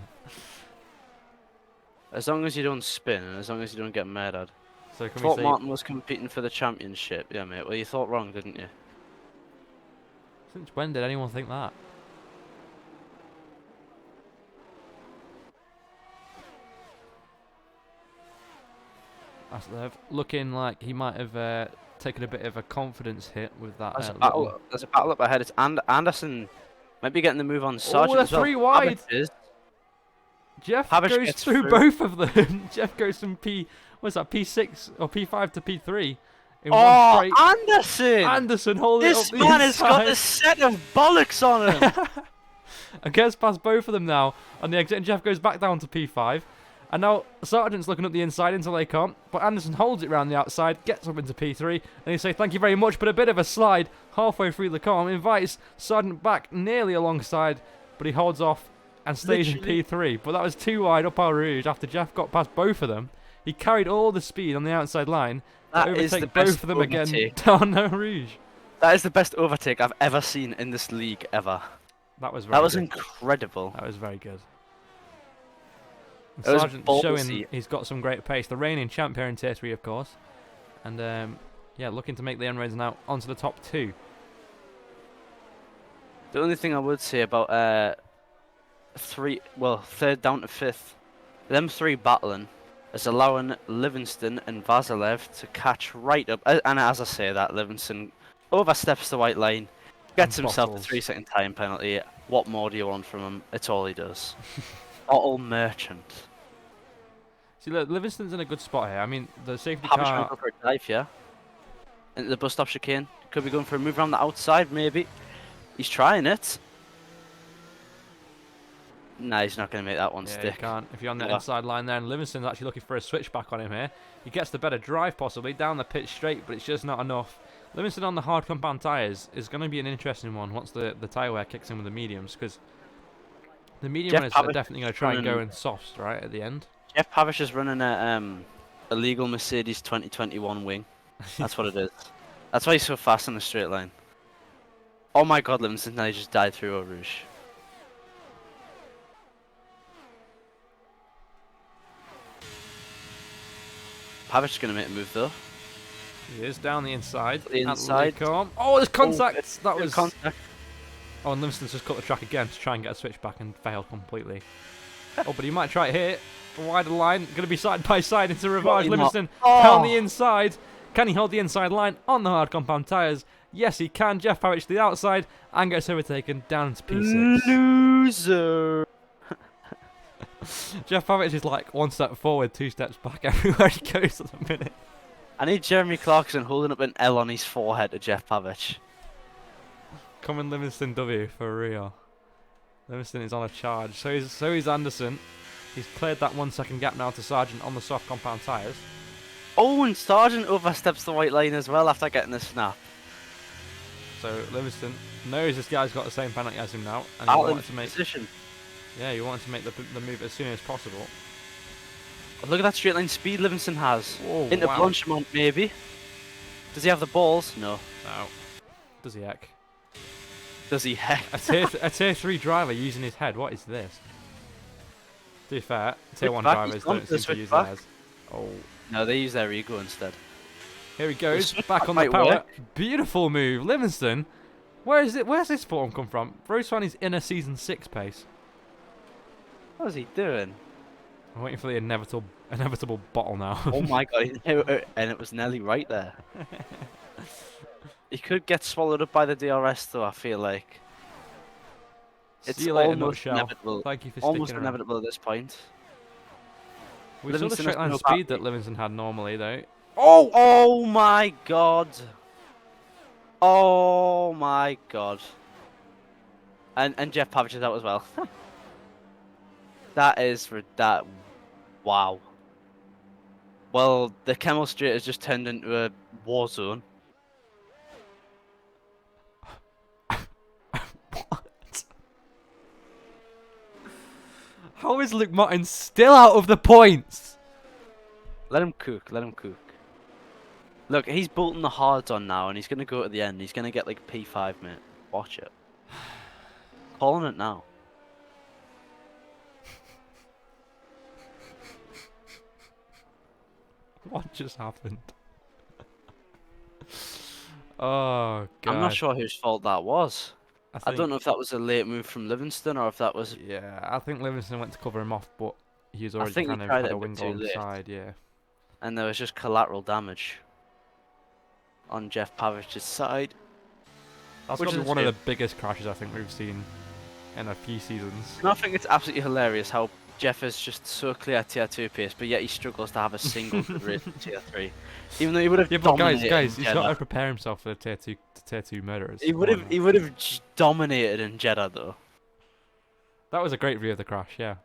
As long as you don't spin, and as long as you don't get murdered. So can Thought we say Martin was competing for the championship, yeah, mate. Well, you thought wrong, didn't you? since when did anyone think that? Vaslav looking like he might have taken a bit of a confidence hit with that. There's a battle up ahead. It's Anderson might be getting the move on Sargent. they're as well. 3 wide. Jeff Pavic goes gets through through. both of them. Jeff goes from P6 or P5 to P3 in one Oh, straight. Anderson! Anderson holding it up This the man has got inside. a set of bollocks on him. And gets past both of them now on the exit, and Jeff goes back down to P5. And now Sargent's looking up the inside into Leauge, but Anderson holds it round the outside, gets up into P3, and he say thank you very much, but a bit of a slide halfway through Leauge invites Sargent back nearly alongside, but he holds off and stays in P3. But that was too wide up our Rouge after Jeff got past both of them. He carried all the speed on the outside line to overtake both of them again down the Rouge. That is the best overtake I've ever seen in this league ever. That was very That was good. incredible. That was very good. And It was Sargent showing he's got some great pace. The reigning champ here in Tier 3, of course. And yeah, looking to make the N-Rays now onto the top 2. The only thing I would say about third down to fifth, them 3 battling is allowing Livingston and Vasilev to catch right up. And as I say that, Livingston oversteps the white line, gets himself a 3-second time penalty. What more do you want from him? It's all he does. Bottle merchant. See, look, Livingston's in a good spot here. I mean, the safety Havish car... might go for a dive, yeah? Into the bus stop chicane. Could be going for a move around the outside, maybe. He's trying it. Nah, he's not going to make that one stick. He can't. If you're on the inside line there, and Livingston's actually looking for a switchback on him here. He gets the better drive, possibly, down the pitch straight, but it's just not enough. Livingston on the hard compound tyres is going to be an interesting one once the tyre wear kicks in with the mediums, because the medium runners are definitely going to try and go in softs, right, at the end. Jeff Pavish is running a legal Mercedes 2021 wing. That's what it is. That's why he's so fast in the straight line. Oh my god, Livingston, now he just died through Eau Rouge. Pavish is going to make a move though. He is down the inside. The inside. Oh, there's contact! That was contact. Oh, and Livingston's just cut the track again to try and get a switch back and failed completely. Oh, but he might try it here. Wider line. Going to be side by side into Rivage. Livingston down the inside. Can he hold the inside line on the hard compound tyres? Yes, he can. Jeff Parrish to the outside and gets overtaken down into P6. Loser. Jeff Parrish is like 1 step forward, 2 steps back everywhere he goes at the minute. I need Jeremy Clarkson holding up an L on his forehead to Jeff Pavish. Coming Livingston W for real. Livingston is on a charge. So he's Anderson. He's cleared that 1 second gap now to Sargent on the soft compound tyres. Oh, and Sargent oversteps the white line as well after getting the snap. So Livingston knows this guy's got the same penalty as him now, and he wanted to make position. Yeah, he wanted to make the move as soon as possible. Look at that straight line speed Livingston has. Whoa, into Blanchimont, maybe. Does he have the balls? No. No. Does he heck? Does he heck? a tier 3 driver using his head. What is this? To be fair, tier 1 drivers don't seem to use theirs. Oh. No, they use their ego instead. Here he goes, back on the power. Beautiful move, Livingston. Where's this form come from? Rose found his inner season 6 pace. What is he doing? I'm waiting for the inevitable bottle now. Oh my god, and it was Nelly right there. He could get swallowed up by the DRS though, I feel like. It's almost inevitable. Thank you for sticking almost inevitable at this point. We saw the straight line speed that Livingston had normally though. Oh! Oh my god! Oh my god. And Jeff Pavish is out as well. That is for that. Wow. Well, the Camel Straight has just turned into a war zone. What? How is Luke Martin still out of the points? Let him cook, let him cook. Look, he's bolting the hards on now and he's going to go to the end. He's going to get like P5, mate. Watch it. Calling it now. What just happened? Oh, God. I'm not sure whose fault that was. I don't know if that was a late move from Livingston or if that was... Yeah, I think Livingston went to cover him off, but he was already kind of had a wing on the side, yeah. And there was just collateral damage on Jeff Pavish's side. That's probably one of the biggest crashes I think we've seen in a few seasons. And I think it's absolutely hilarious how Jeff is just so clear tier 2 pace, but yet he struggles to have a single good race in tier 3. Even though he would have dominated. Guys, he's got to prepare himself for the tier 2 murderers. He would have dominated in Jeddah though. That was a great view of the crash, yeah.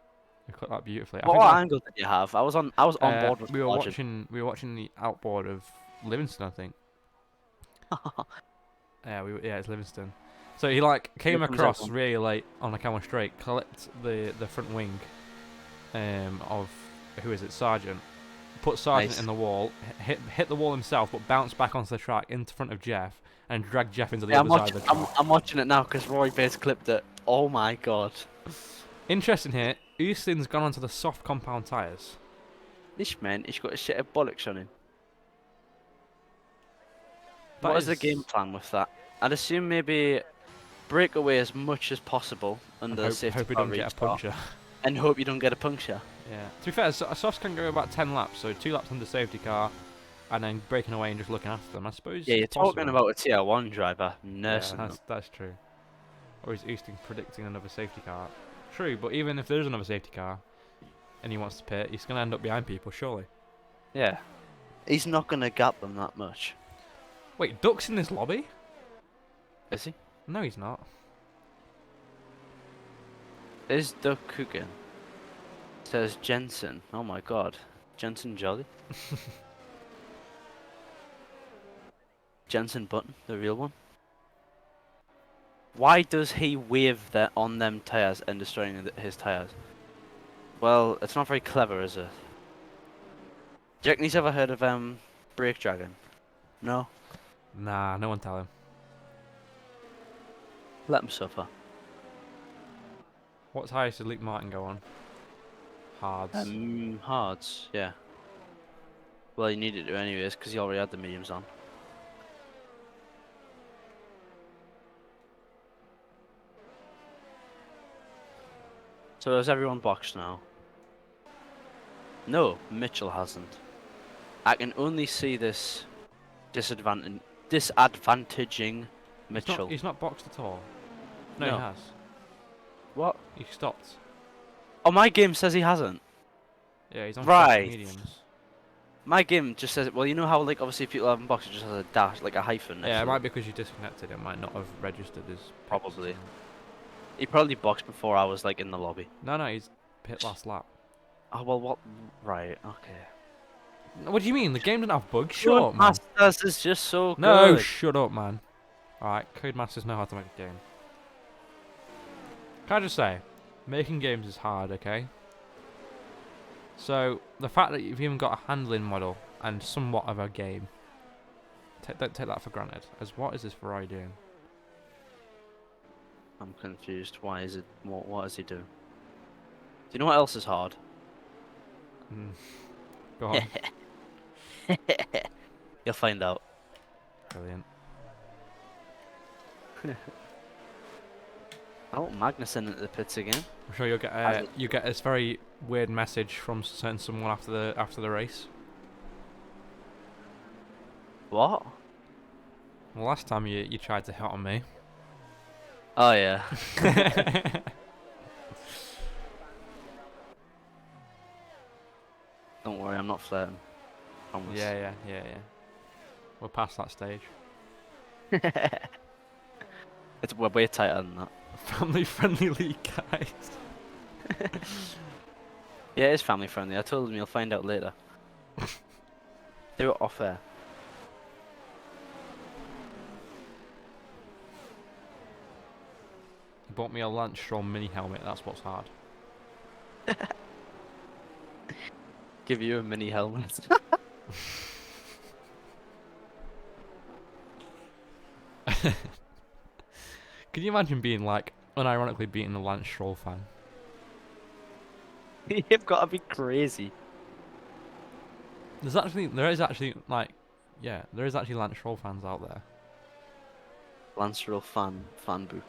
You cut that beautifully. What angle did you have? I was on board with we were watching the outboard of Livingston, I think. Yeah, it's Livingston. So he like came Here comes across everyone. really late on the camel straight, clipped the front wing of who is it, Sergeant. Put Sergeant Nice. in the wall, hit the wall himself, but bounced back onto the track into front of Jeff and dragged Jeff into the Yeah, other side of the track. I'm watching it now because Roy Bates clipped it. Oh my god. Interesting here, Oostin's gone onto the soft compound tyres. This man, he's got a set of bollocks on him. That What is the is- game plan with that? I'd assume maybe break away as much as possible And under the safety hope he car don't get a restart, puncture. and hope you don't get a puncture. Yeah. To be fair, softs can go about 10 laps, so 2 laps under safety car, and then breaking away and just looking after them. I suppose. Yeah, you're it's possible. talking about a tier 1 driver Yeah, nursing them. that's true. Or is Oosting predicting another safety car? True, but even if there is another safety car, and he wants to pit, he's going to end up behind people, surely. Yeah. He's not going to gap them that much. Wait, Duck's in this lobby? Is he? No, he's not. Is Doug cooking? Says Jensen. Oh my god. Jensen Jolly? Jensen Button, the real one? Why does he wave that on them tyres and destroying his tyres? Well, it's not very clever, is it? Do you reckon he's ever heard of Brake Dragon? No? Nah, no one tell him. Let him suffer. What tyres did Luke Martin go on? Hards. Hards, yeah. Well, he needed to anyways, because he already had the mediums on. So is everyone boxed now? No, Mitchell hasn't. I can only see this disadvantaging Mitchell. He's not boxed at all. No, No. he has. What? He stopped. Oh, my game says he hasn't. Yeah, he's on Right. mediums. My game just says, well, you know how, like, obviously people have boxed, it just has a dash, like a hyphen. next Yeah, it to might be because you disconnected. It might not have registered as pits or Probably. something. He probably boxed before I was, like, in the lobby. No, he's pit last lap. Oh, well, what? Right, okay. What do you mean? The game doesn't have bugs. Shut up, man. Masters is just so No, good. shut up, man. Alright, Codemasters know how to make a game. Can I just say, making games is hard, okay? So, the fact that you've even got a handling model and somewhat of a game, don't take that for granted. As what is this Ferrari doing? I'm confused. Why is it? What does he do? Do you know what else is hard? Go on. You'll find out. Brilliant. Oh, Magnussen into the pits again. I'm sure you get this very weird message from someone after the race. What? Well, last time you tried to hit on me. Oh yeah. Don't worry, I'm not flirting. Promise. Yeah. We're past that stage. We're way tighter than that. Family friendly league, guys. Yeah, it is family friendly. I told him you'll find out later. Do it off air. He bought me a Lance Stroll mini helmet. That's what's hard. Give you a mini helmet. Can you imagine being like unironically beating a Lance Stroll fan? You've got to be crazy. There is actually Lance Stroll fans out there. Lance Roll fan book.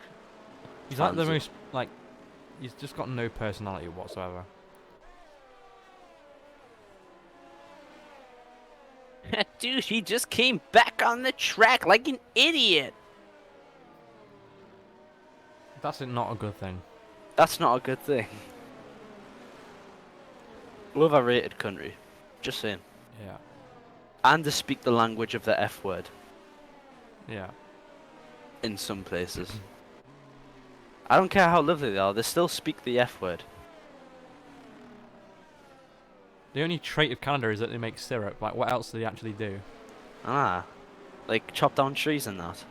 He's like the Fans. most he's just got no personality whatsoever. Dude, he just came back on the track like an idiot. That's not a good thing. That's not a good thing. Overrated country. Just saying. Yeah. And to speak the language of the F word Yeah. in some places. I don't care how lovely they are, they still speak the F word. The only trait of Canada is that they make syrup. Like, what else do they actually do? Ah. Like chop down trees and that.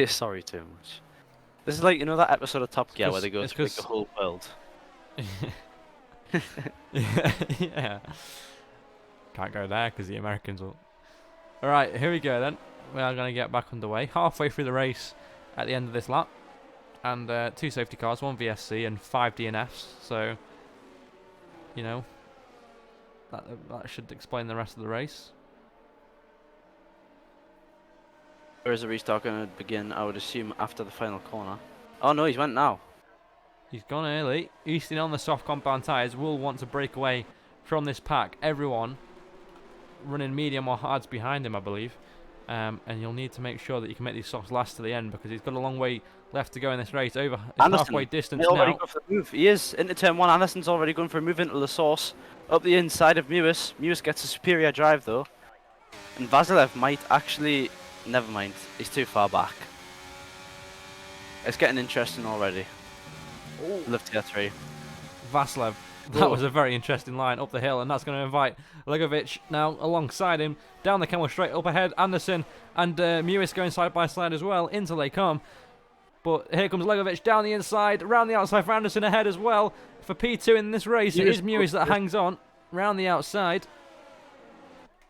Sorry, too much. This is like, you know that episode of Top Gear where they go it's to like, the whole world? Yeah. Can't go there because the Americans will. Alright, here we go then. We are going to get back underway. Halfway through the race at the end of this lap. And 2 safety cars, 1 VSC and 5 DNFs. So, you know, that should explain the rest of the race. Where is the restart going to begin? I would assume after the final corner. Oh no, he's went now. He's gone early. Easting on the soft compound tyres will want to break away from this pack. Everyone running medium or hards behind him, I believe. And you'll need to make sure that you can make these softs last to the end because he's got a long way left to go in this race. Over halfway distance he's already now. gone for the move. He is into turn 1. Anderson's already going for a move into the source. Up the inside of Mewis. Mewis gets a superior drive though. And Vasilev might actually... Never mind. He's too far back. It's getting interesting already. Live tier 3. Vasilev. That was a very interesting line up the hill, and that's going to invite Leauge now alongside him. Down the camel straight up ahead. Anderson and Mewis going side by side as well into Leauge. But here comes Leauge down the inside, round the outside for Anderson ahead as well. For P2 in this race, it is Mewis that hangs on round the outside.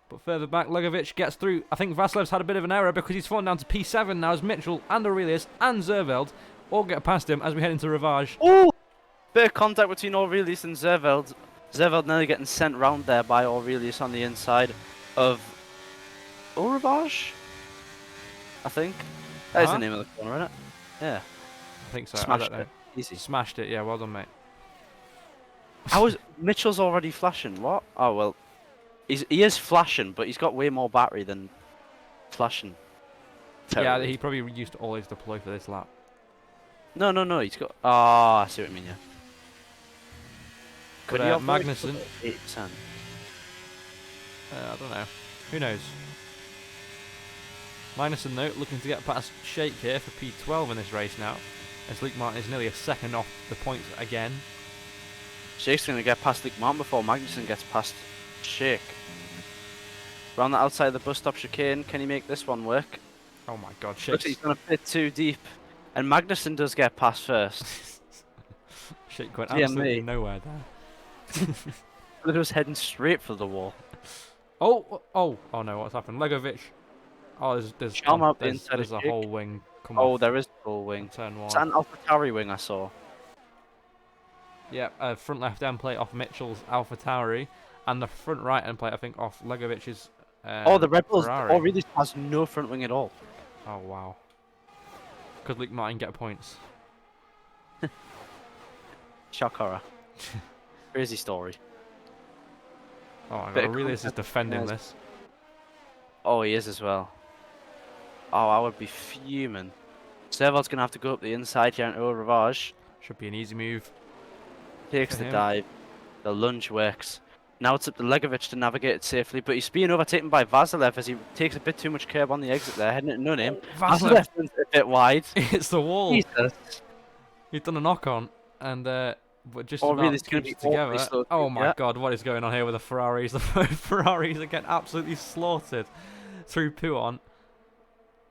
But further back, Leauge gets through. I think Vasilev's had a bit of an error because he's fallen down to P7 now as Mitchell and Aurelius and Zerveld all get past him as we head into Ravage. Oh! Bit of contact between Aurelius and Zerveld. Zerveld nearly getting sent round there by Aurelius on the inside of Ravage, I think. That is the name of the corner, isn't it? Yeah. I think so. Smashed I don't know. it. Easy. Smashed it, yeah, well done, mate. How is Mitchell's already flashing? What? Oh well, he is flashing, but he's got way more battery than flashing. Yeah, he probably used all his deploy for this lap. No, he's got. Ah, I see what you mean. Yeah. Could But, he Magnussen. 8%? I don't know. Who knows? Magnussen, though, looking to get past Shake here for P12 in this race now, as Luke Martin is nearly a second off the points again. Shake's going to get past Luke Martin before Magnussen gets past Shake. Around the outside of the bus stop chicane, can he make this one work? Oh my god, Looks Shake. like he's going a bit too deep. And Magnussen does get past first. Shake went Yeah, absolutely mate. nowhere there. It was heading straight for the wall. Oh no, what's happened? Leauge. Oh, there's Charm out the inside there's of a Jake. whole wing come Oh, off there is a full wing. turn 1. It's an AlphaTauri wing I saw. Yeah, front left end plate off Mitchell's Alpha Tauri, and the front right end plate I think off Leauge's Oh, the Red Bulls Ferrari. already has no front wing at all. Oh wow. Could Luke Martin get points? Shock horror. Crazy story. Oh my god, Bit of Aurelius is content, defending yes. this. Oh, he is as well. Oh, I would be fuming. Servo's going to have to go up the inside here into Ravage. Should be an easy move. Takes For the him. dive. The lunge works. Now it's up to Leauge to navigate it safely, but he's being overtaken by Vasilev as he takes a bit too much curb on the exit there, heading into no name. Vasilev, Vasilev runs a bit wide. it's the wall. Jesus. He's done a knock on, and but just Oh, about really? It's gonna keeps be it awfully together. slow Oh too, my yeah. god, what is going on here with the Ferraris? The Ferraris are getting absolutely slaughtered through Puon.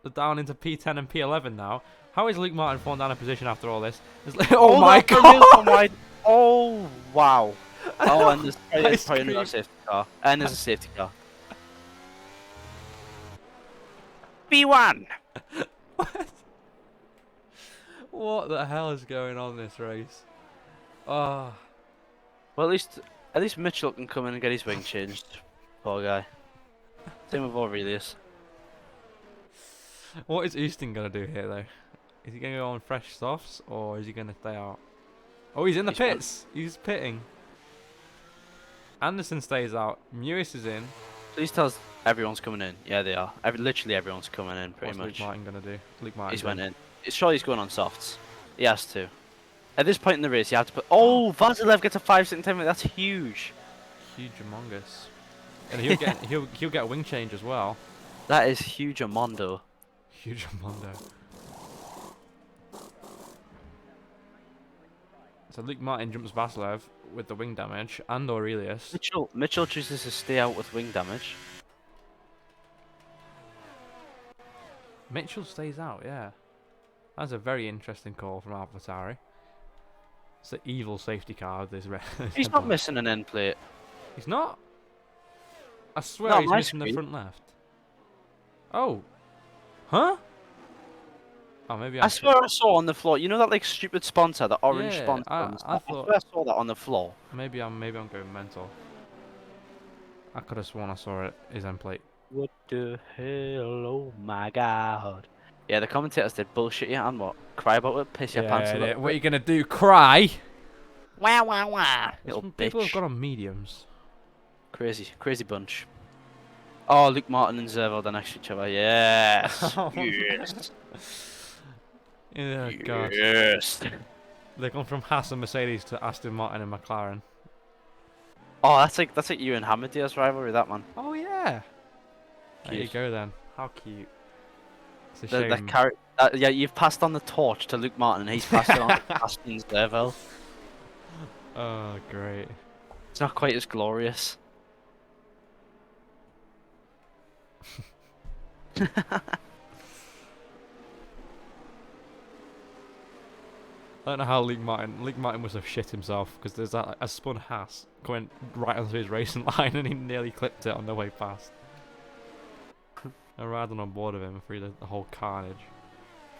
They're down into P10 and P11 now. How is Luke Martin fallen down a position after all this? Oh my that's a real god! one wide. Oh, wow. Oh, and there's I probably another screamed. safety car. And there's a safety car. B1! What the hell is going on in this race? Oh, Well, at least Mitchell can come in and get his wing changed. Poor guy. Same with Aurelius. what is Easton gonna do here though? Is he gonna go on fresh softs or is he gonna stay out? Oh, he's in the He's gone. pits. He's pitting. Anderson stays out. Mewis is in. Please tell us everyone's coming in. Yeah, they are. Literally everyone's coming in, pretty What's much. Luke Martin gonna do? Luke Martin. He's went in. Surely he's going on softs. He has to. At this point in the race, you have to put. Oh, Vasilev gets a 5 second time. That's huge. Huge humongous. And he'll get he'll get a wing change as well. That is huge, Amondo. Huge humondo. So Luke Martin jumps Vasilev with the wing damage and Aurelius. Mitchell chooses to stay out with wing damage. Mitchell stays out, yeah. That's a very interesting call from AlphaTauri. It's the evil safety car with this red. He's not missing an end plate. He's not? I swear Not he's my missing the screen. front left. Oh. Huh? Oh, maybe I swear I saw on the floor. You know that like stupid sponsor, the orange Yeah, sponsor. I on the side? thought- swear I saw that on the floor. Maybe I'm going mental. I could have sworn I saw it. His end plate. What the hell? Oh my god. Yeah, the commentators did bullshit you and what? Cry about it, piss your pants a Yeah, little what are you bit. gonna do? Cry? Wah wah wah. Little Some people have bitch. got on mediums. Crazy bunch. Oh, Luke Martin and Zervo are next to each other. Yes. Yes. Yeah, God. Yes. They've gone from Haas and Mercedes to Aston Martin and McLaren. Oh, that's like you and Hamadeo's rivalry, that man. Oh yeah. There you Cute. go then. How cute. It's a The shame. yeah, you've passed on the torch to Luke Martin, and he's passed it on to Aston Zervo. Oh, great. It's not quite as glorious. I don't know how Luke Martin must have shit himself because there's that a spun Haas going right onto his racing line and he nearly clipped it on the way past. I riding on board of him through the whole carnage.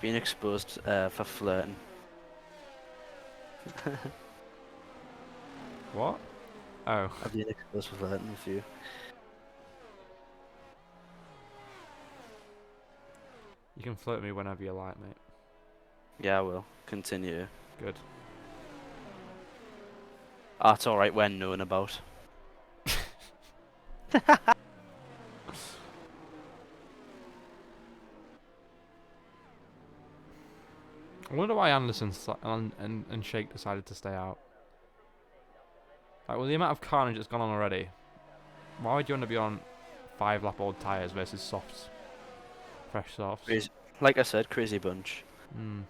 Being exposed for flirting. What? Oh. I've been exposed for flirting with you. You can flirt me whenever you like, mate. Yeah, I will. Continue. Good. That's alright, we're known about. I wonder why Anderson and Shake decided to stay out. Like, with the amount of carnage that's gone on already, why would you want to be on 5-lap old tyres versus softs? Fresh softs. Crazy. Like I said, crazy bunch. Hmm.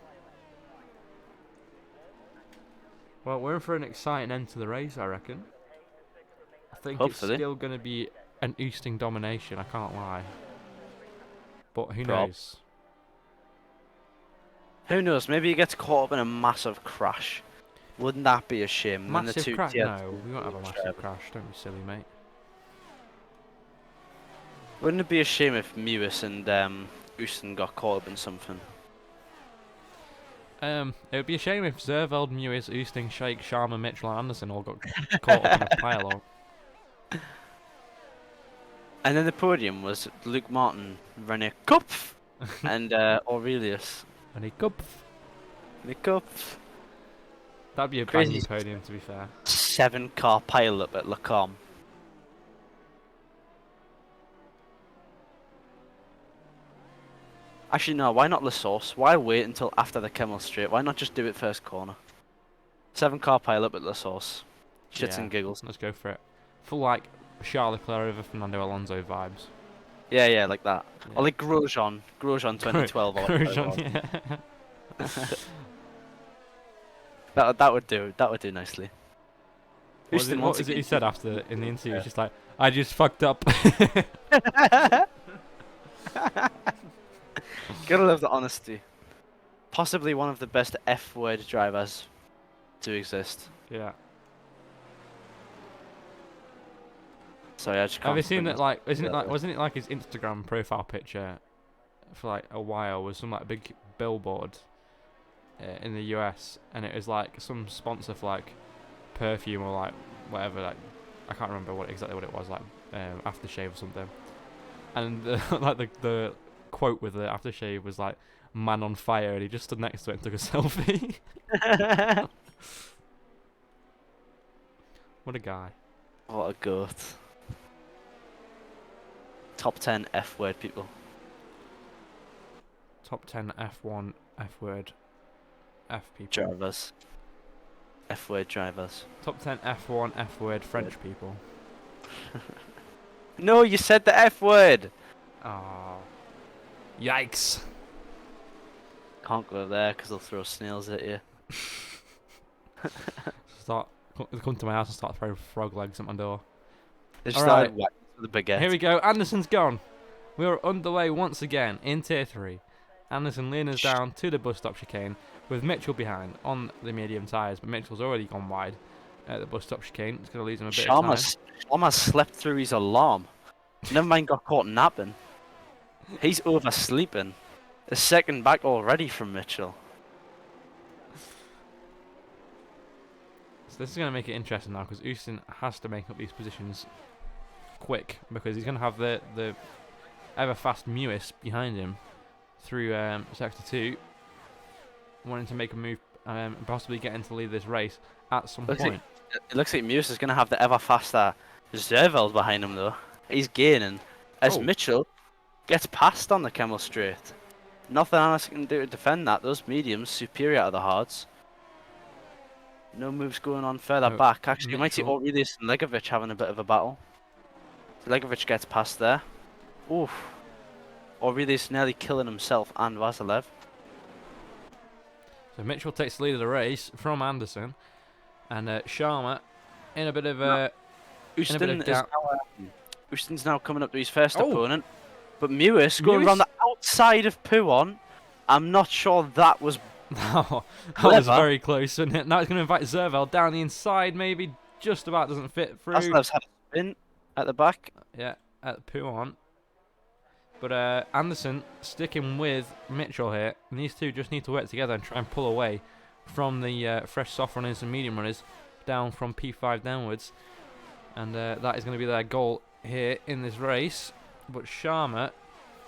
Well, we're in for an exciting end to the race, I reckon. I think Hopefully. it's still going to be an Easting domination, I can't lie. But who Prob. knows? Who knows? Maybe he gets caught up in a massive crash. Wouldn't that be a shame? Then the Massive two crash? tier No, we won't have a two massive drivers. crash. Don't be silly, mate. Wouldn't it be a shame if Mewis and Houston got caught up in something? It would be a shame if Zerveld, Mewis, Oosting, Shake, Sharma, Mitchell, and Anderson all got caught up in a pile. And then the podium was Luke Martin, René Kopf, and Aurelius. And he cup. René Kopf. That'd be a Crazy. banging podium, to be fair. 7-car pile-up at Lacombe. Actually, no, why not Leauge? Why wait until after the Kemmel Straight? Why not just do it first corner? 7-car pile-up at Leauge. Shits Yeah, and giggles. Let's go for it. Full, like, Charles Leclerc over Fernando Alonso vibes. Yeah, like that. Yeah. Or like Grosjean 2012 or whatever it was. Grosjean, yeah. That would do nicely. Houston What once was it he again- said after in the interview? He's just like, I just fucked up. Gotta love the honesty. Possibly one of the best F-word drivers to exist. Yeah. Sorry, I just can't. Have you seen bring that? Like, this isn't it like, together. wasn't it like his Instagram profile picture for like a while was some like big billboard in the US, and it was like some sponsor for like perfume or like whatever. Like, I can't remember exactly what it was, like aftershave or something. And like the quote with the aftershave was like "man on fire," and he just stood next to it and took a selfie. What a guy. What a goat. Top 10 F-word people. Top 10 F1 F word F people. Drivers. F-word drivers. Top 10 F1 F word French people. No, you said the F-word! Oh. Yikes. Can't go there because they'll throw snails at you. Come to my house and start throwing frog legs at my door. They just Alright. started whacking with a baguette. Here we go. Anderson's gone. We are underway once again in Tier 3. Anderson leading us down to the bus stop chicane with Mitchell behind on the medium tyres, but Mitchell's already gone wide at the bus stop chicane. It's going to lose him a bit of time. Sharma slept through his alarm. Never mind got caught napping. He's oversleeping. A second back already from Mitchell. So this is going to make it interesting now because Houston has to make up these positions quick because he's going to have the ever fast Mewis behind him through sector 2, wanting to make a move, possibly get into the lead of this race at some point. It looks like Mewis is going to have the ever faster Zerveld behind him though. He's gaining as Mitchell gets past on the Camel Straight. Nothing else can do to defend that. Those mediums superior to the hards. No moves going on further back. Actually, you might see Aurelius and Legovic having a bit of a battle. Legovic gets past there. Oof. Aurelius nearly killing himself and Vasilev. So Mitchell takes the lead of the race from Anderson, and Sharma in a bit of a. Houston's now coming up to his first opponent, but Mewis going around the outside of Puon. I'm not sure that was. No, that was very close, wasn't it? Now it's going to invite Zervel down the inside, maybe just about doesn't fit through. Vasilev's had a spin at the back. Yeah, at Puon. But Anderson sticking with Mitchell here, and these two just need to work together and try and pull away from the fresh soft runners and medium runners down from P5 downwards. And that is going to be their goal here in this race. But Sharma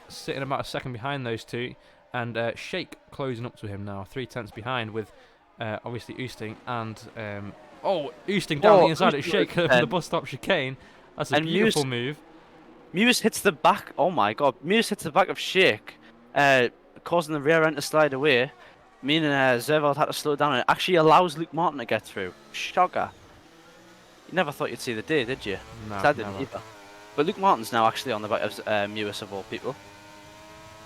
sitting about a second behind those two, and Sheikh closing up to him now, 3/10 behind with obviously Oosting and Oosting down the inside at Sheikh for the bus stop chicane. That's a beautiful move. Mewis hits the back. Oh my god! Mewis hits the back of Sheikh, causing the rear end to slide away, meaning Zerveld had to slow down. And it actually allows Luke Martin to get through. Shocker! You never thought you'd see the day, did you? No, I didn't either. But Luke Martin's now actually on the back of Mewis of all people.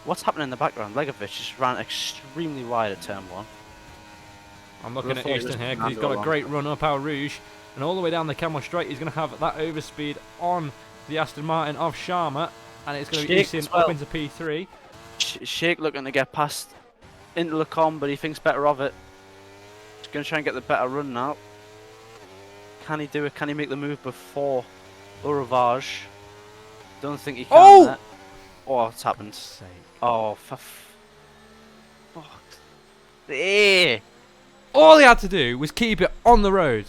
What's happening in the background? Legovic just ran extremely wide at turn 1. I'm looking at Houston here because he's got a great run up our Rouge, and all the way down the Camel Straight he's going to have that overspeed on the Aston Martin of Sharma, and it's going to be Houston up into P3. Sheikh looking to get past into Lecombe, but he thinks better of it. He's going to try and get the better run now. Can he do it? Can he make the move before Uravage? Don't think he can. Oh, it's happened. Oh, for fuck. All he had to do was keep it on the road.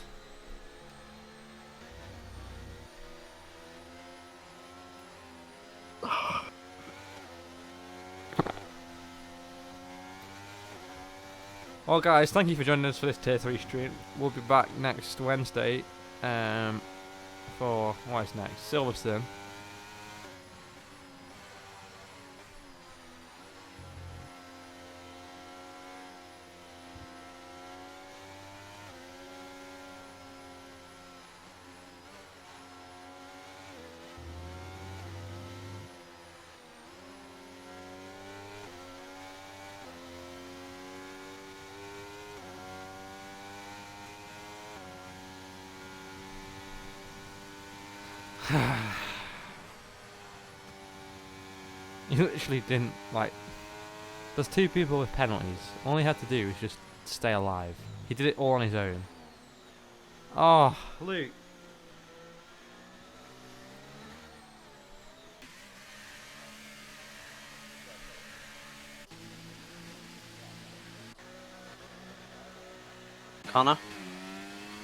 Well guys, thank you for joining us for this tier 3 stream. We'll be back next Wednesday for, what is next? Silverstone. You literally didn't, like, there's 2 people with penalties. All he had to do was just stay alive. He did it all on his own. Oh, Luke. Connor?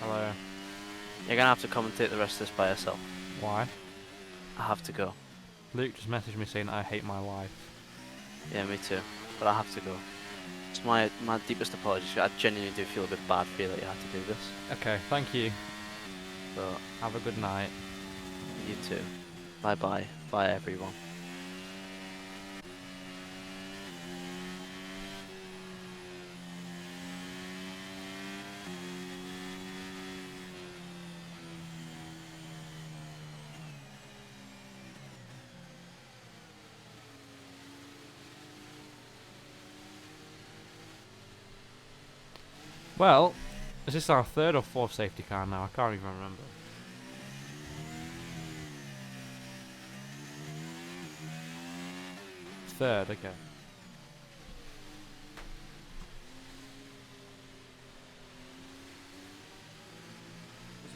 Hello. You're going to have to commentate the rest of this by yourself. Why? I have to go. Luke just messaged me saying I hate my life. Yeah, me too. But I have to go. It's my deepest apologies. I genuinely do feel a bit bad for you that you had to do this. Okay, thank you. But have a good night. You too. Bye bye. Bye everyone. Well, is this our 3rd or 4th safety car now? I can't even remember. Third, okay.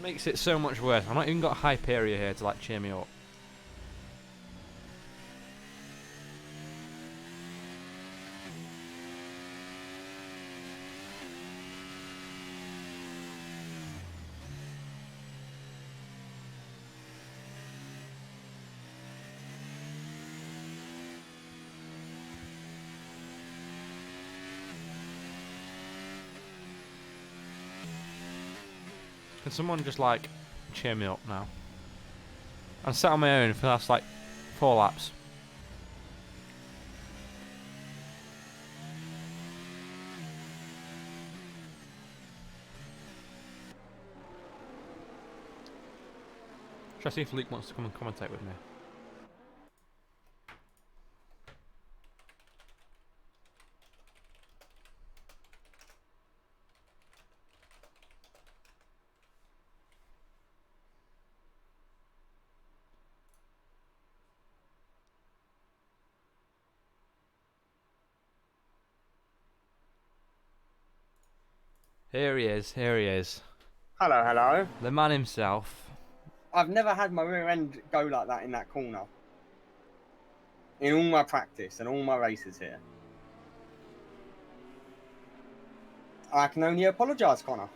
makes it so much worse. I've not even got Hyperia here to like cheer me up. Can someone just like cheer me up now? I'm sat on my own for the last like 4 laps. Should I see if Luke wants to come and commentate with me? Here he is, here he is. Hello, hello. The man himself. I've never had my rear end go like that in that corner. In all my practice and all my races here. I can only apologise, Connor.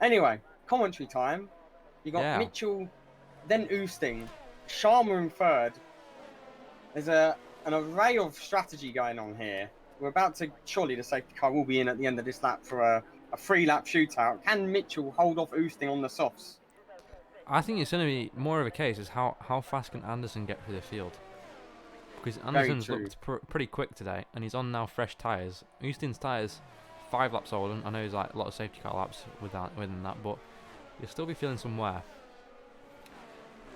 Anyway, commentary time. You got Mitchell, then Oosting, Sharma in third. There's an array of strategy going on here. We're about to, surely the safety car will be in at the end of this lap for a 3-lap shootout. Can Mitchell hold off Oosting on the softs? I think it's going to be more of a case is how fast can Anderson get through the field? Because Anderson's looked pretty quick today, and he's on now fresh tyres. Oosting's tyres 5 laps old, and I know there's like a lot of safety car laps within that, but you'll still be feeling some wear.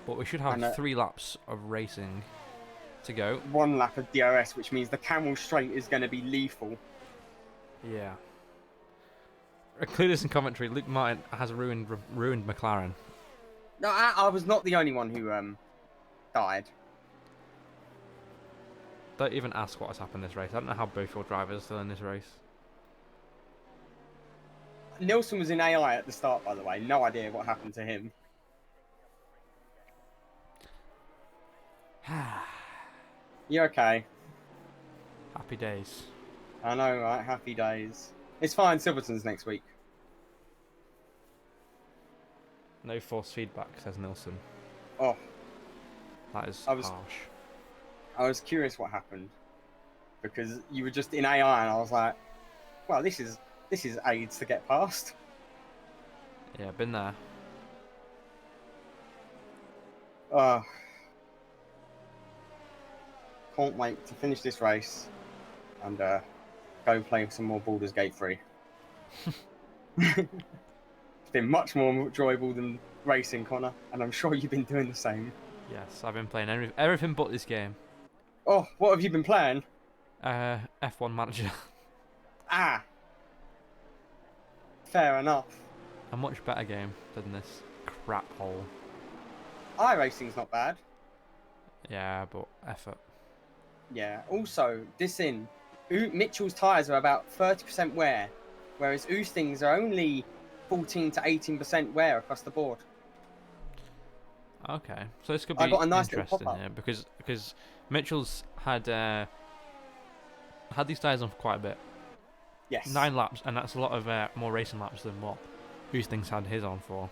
But we should have 3 laps of racing to go. 1 lap of DRS, which means the Camel Straight is going to be lethal. Yeah. Include this in commentary. Luke Martin has ruined McLaren. No, I was not the only one who died. Don't even ask what has happened this race. I don't know how both your drivers are still in this race. Nilsson was in AI at the start, by the way. No idea what happened to him. You okay? Happy days. I know, right? Happy days. It's fine. Silverton's next week. No forced feedback, says Nilsson. Oh. That is harsh. I was curious what happened. Because you were just in AI and I was like, well, this is AIDS to get past. Yeah, been there. Can't wait to finish this race and go play some more Baldur's Gate 3. It's been much more enjoyable than racing, Connor, and I'm sure you've been doing the same. Yes, I've been playing everything but this game. Oh, what have you been playing? F1 Manager. Ah. Fair enough. A much better game than this crap hole. iRacing's not bad. Yeah, but effort. Yeah. Also, Mitchell's tyres are about 30% wear, whereas Oosting's are only 14 to 18% wear across the board. Okay, so this could be interesting here because Mitchell's had these tyres on for quite a bit. Yes. 9 laps, and that's a lot of more racing laps than what Oosting's had his on for.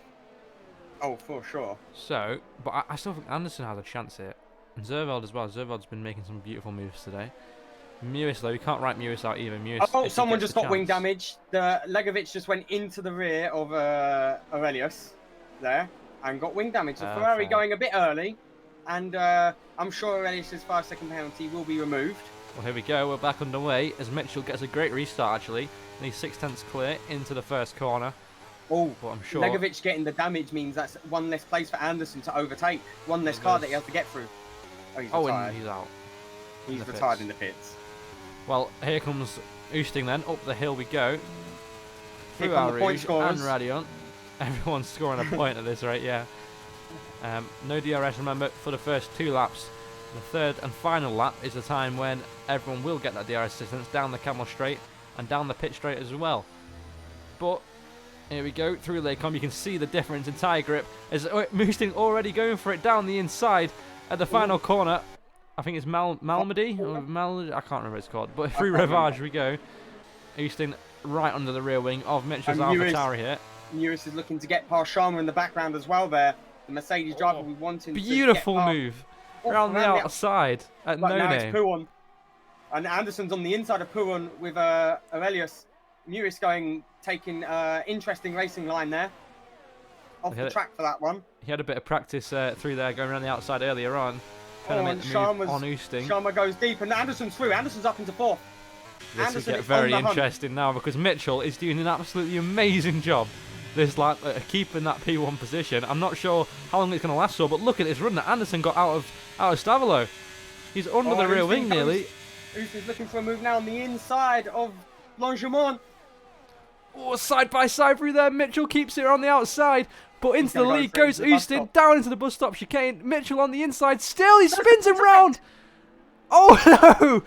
Oh, for sure. So, but I still think Anderson has a chance here. And Zerveld as well. Zerveld's been making some beautiful moves today. Mewis, though, you can't write Mewis out either. Mewis, someone just got wing damage. The Legovic just went into the rear of Aurelius there and got wing damage. So Ferrari going a bit early, and I'm sure Aurelius' 5-second penalty will be removed. Well, here we go. We're back underway as Mitchell gets a great restart, actually. And he's 6/10 clear into the first corner. Oh, but I'm sure Legovic getting the damage means that's 1 less place for Anderson to overtake. 1 less car that he has to get through. Oh, he's retired. And he's out. He's retired in the pits. Well, here comes Oosting then. Up the hill we go. Through our Leauge and Radion. Everyone's scoring a point at this rate, yeah. No DRS, remember, for the first 2 laps. The 3rd and final lap is the time when everyone will get that DRS assistance down the Camel Straight and down the pit straight as well. But Here we go, through Leauge. You can see the difference in tyre grip. As Moosting already going for it down the inside at the final corner. I think it's Malmedy? I can't remember what it's called. But through Leauge we go. Oosting right under the rear wing of Mitchell's AlphaTauri here. Lewis is looking to get past Sharma in the background as well there. The Mercedes driver we wanting beautiful to get move. Around the outside at no now name. It's Pouon. And Anderson's on the inside of Pouon with Aurelius. Lewis taking interesting racing line there. Off the track for that one. He had a bit of practice through there going around the outside earlier on. And Sharma goes deep and Anderson's through. Anderson's up into fourth. This will get very interesting now because Mitchell is doing an absolutely amazing job this lap keeping that P1 position. I'm not sure how long it's going to last for, but look at this run that Anderson got out of Stavolo. He's under the rear wing nearly. Oosting's looking for a move now on the inside of Longemont. Oh, side by side through there. Mitchell keeps it on the outside, but into the lead goes Oosting down into the bus stop chicane. Mitchell on the inside still. He spins him round. Oh no!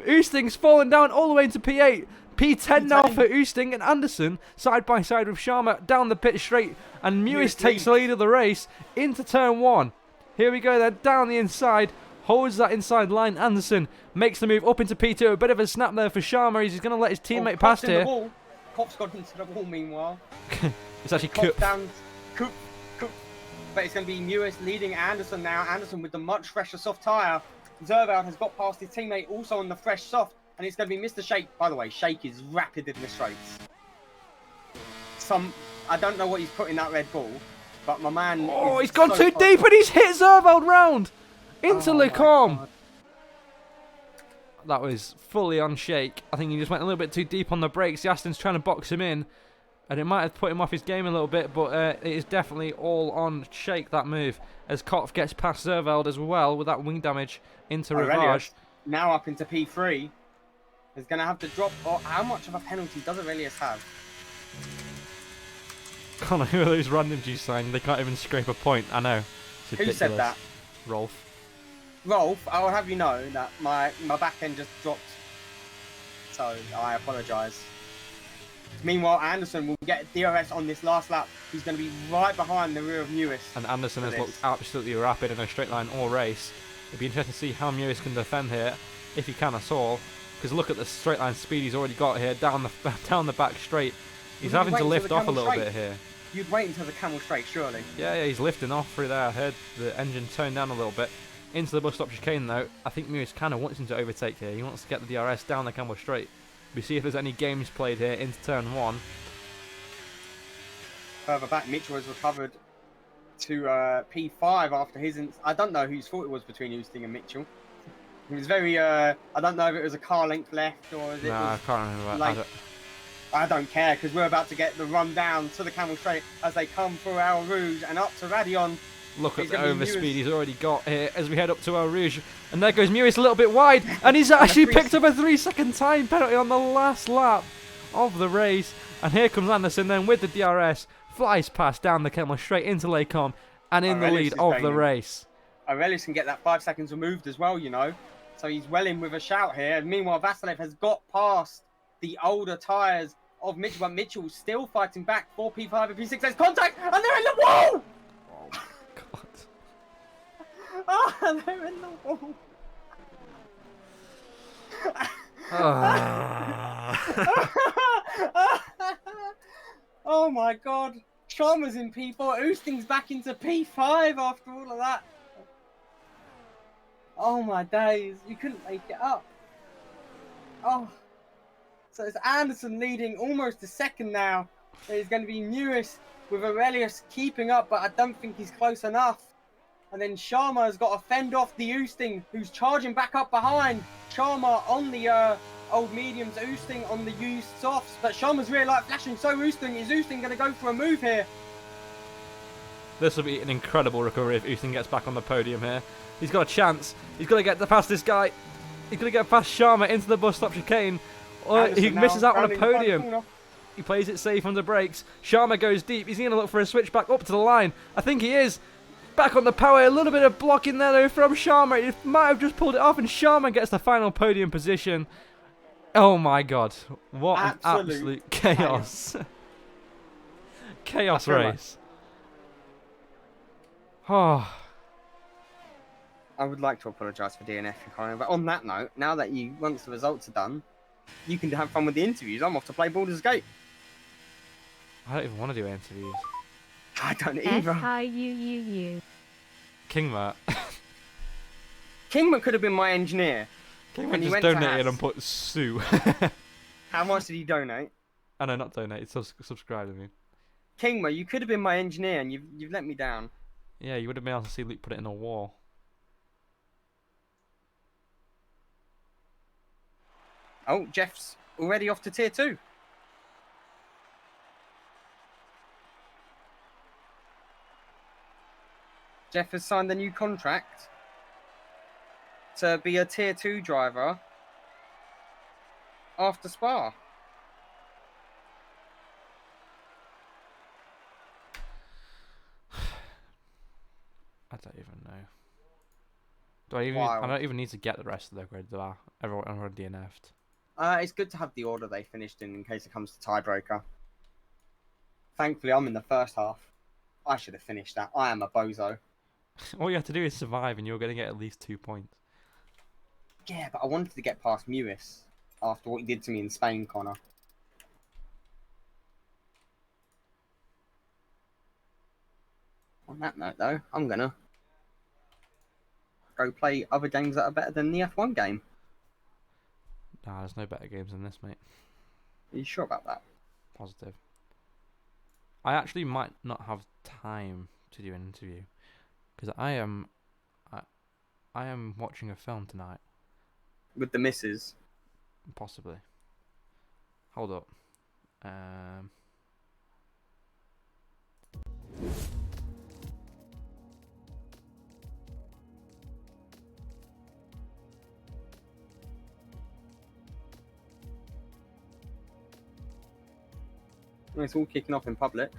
Oosting's fallen down all the way into P8. P10 now for Oosting and Anderson side by side with Sharma down the pit straight, and Mewis takes the lead of the race into turn 1. Here we go then, down the inside, holds that inside line. Anderson makes the move up into P2. A bit of a snap there for Sharma. He's going to let his teammate past here. Kopf's got into the wall meanwhile. It's actually Kopf down, Koop. But it's going to be Mewis leading Anderson now. Anderson with the much fresher soft tyre. Zerveld has got past his teammate also on the fresh soft. And it's going to be Mr. Shake. By the way, Shake is rapid in this race. I don't know what he's put in that Red Bull, but my man. Oh, he's gone too deep and he's hit Zerveld round into Lecombe. That was fully on Shake. I think he just went a little bit too deep on the brakes. Yastin's trying to box him in, and it might have put him off his game a little bit, but it is definitely all on Shake, that move, as Kopf gets past Zerveld as well with that wing damage into Leauge. Now up into P3. Is going to have to drop. Or how much of a penalty does Aurelius have? Connor, who are those randoms you signed? They can't even scrape a point. I know. Who said that? Rolf. Rolf, I will have you know that my back end just dropped. So I apologise. Meanwhile, Anderson will get DRS on this last lap. He's going to be right behind the rear of Mewis. And Anderson has looked absolutely rapid in a straight line all race. It'd be interesting to see how Mewis can defend here, if he can at all. Because look at the straight line speed he's already got here down the back straight. He's having to lift off a little bit here. You'd wait until the camel straight, surely. Yeah, he's lifting off through there. I heard the engine tone down a little bit. Into the bus stop chicane though. I think Mewis kind of wants him to overtake here. He wants to get the DRS down the camel straight. We see if there's any games played here into turn 1. Further back, Mitchell has recovered to P5 after his. I don't know whose fault it was between Oosting and Mitchell. It was very. I don't know if it was a car length left or if it was. I can't remember. Like, I don't care because we're about to get the run down to the camel straight as they come through El Rouge and up to Radion. Look at the overspeed he's already got here as we head up to El Rouge. And there goes Mewis a little bit wide. And he's actually picked up a 3-second time penalty on the last lap of the race. And here comes Anderson then with the DRS. Flies past down the camel straight into Lecombe and in the lead of the race. Aurelius can get that 5 seconds removed as well, you know. So he's well in with a shout here. And meanwhile, Vasilev has got past the older tyres of Mitchell, but Mitchell's still fighting back for P5 and P6. There's contact, and they're in the wall! Oh, God. Oh, they're in the wall. Oh, my God. Sharma's in P4. Oosting's back into P5 after all of that. Oh my days, you couldn't make it up. Oh, so it's Anderson leading almost a second now. There's going to be Mewis with Aurelius keeping up, but I don't think he's close enough. And then Sharma has got to fend off the Oosting, who's charging back up behind. Sharma on the old mediums, Oosting on the used softs, but Sharma's rear light flashing, so Oosting is going to go for a move here. This will be an incredible recovery if Oosting gets back on the podium here. He's got a chance. He's got to get past this guy. He's going to get past Sharma into the bus stop chicane. Or he misses out on a podium. He plays it safe on the brakes. Sharma goes deep. He's going to look for a switch back up to the line. I think he is. Back on the power. A little bit of blocking there though from Sharma. He might have just pulled it off and Sharma gets the final podium position. Oh my God. What an absolute chaos. Chaos feel like- race. Oh. I would like to apologise for DNF, Colin, but on that note, now that once the results are done, you can have fun with the interviews. I'm off to play Baldur's Gate. I don't even want to do interviews. I don't either. S-I-U-U-U. Kingma. Kingman could have been my engineer. Kingma When he just went to donated Haas. and put Sue. How much did he donate? I know, not donated, subscribe to me. Kingma, you could have been my engineer, and you've let me down. Yeah, you would have been able to see Luke put it in a wall. Oh, Jeff's already off to tier 2. Jeff has signed a new contract to be a tier 2 driver after Spa. I don't even know. Do I even? Wow. I don't even need to get the rest of the grid, do I? Everyone already DNF'd. It's good to have the order they finished in case it comes to tiebreaker. Thankfully, I'm in the first half. I should have finished that. I am a bozo. All you have to do is survive, and you're going to get at least 2 points. Yeah, but I wanted to get past Mewis after what he did to me in Spain, Connor. On that note, though, I'm gonna go play other games that are better than the F1 game. Nah, there's no better games than this, mate. Are you sure about that? Positive. I actually might not have time to do an interview because I am watching a film tonight. With the misses. Possibly. Hold up. It's all kicking off in public.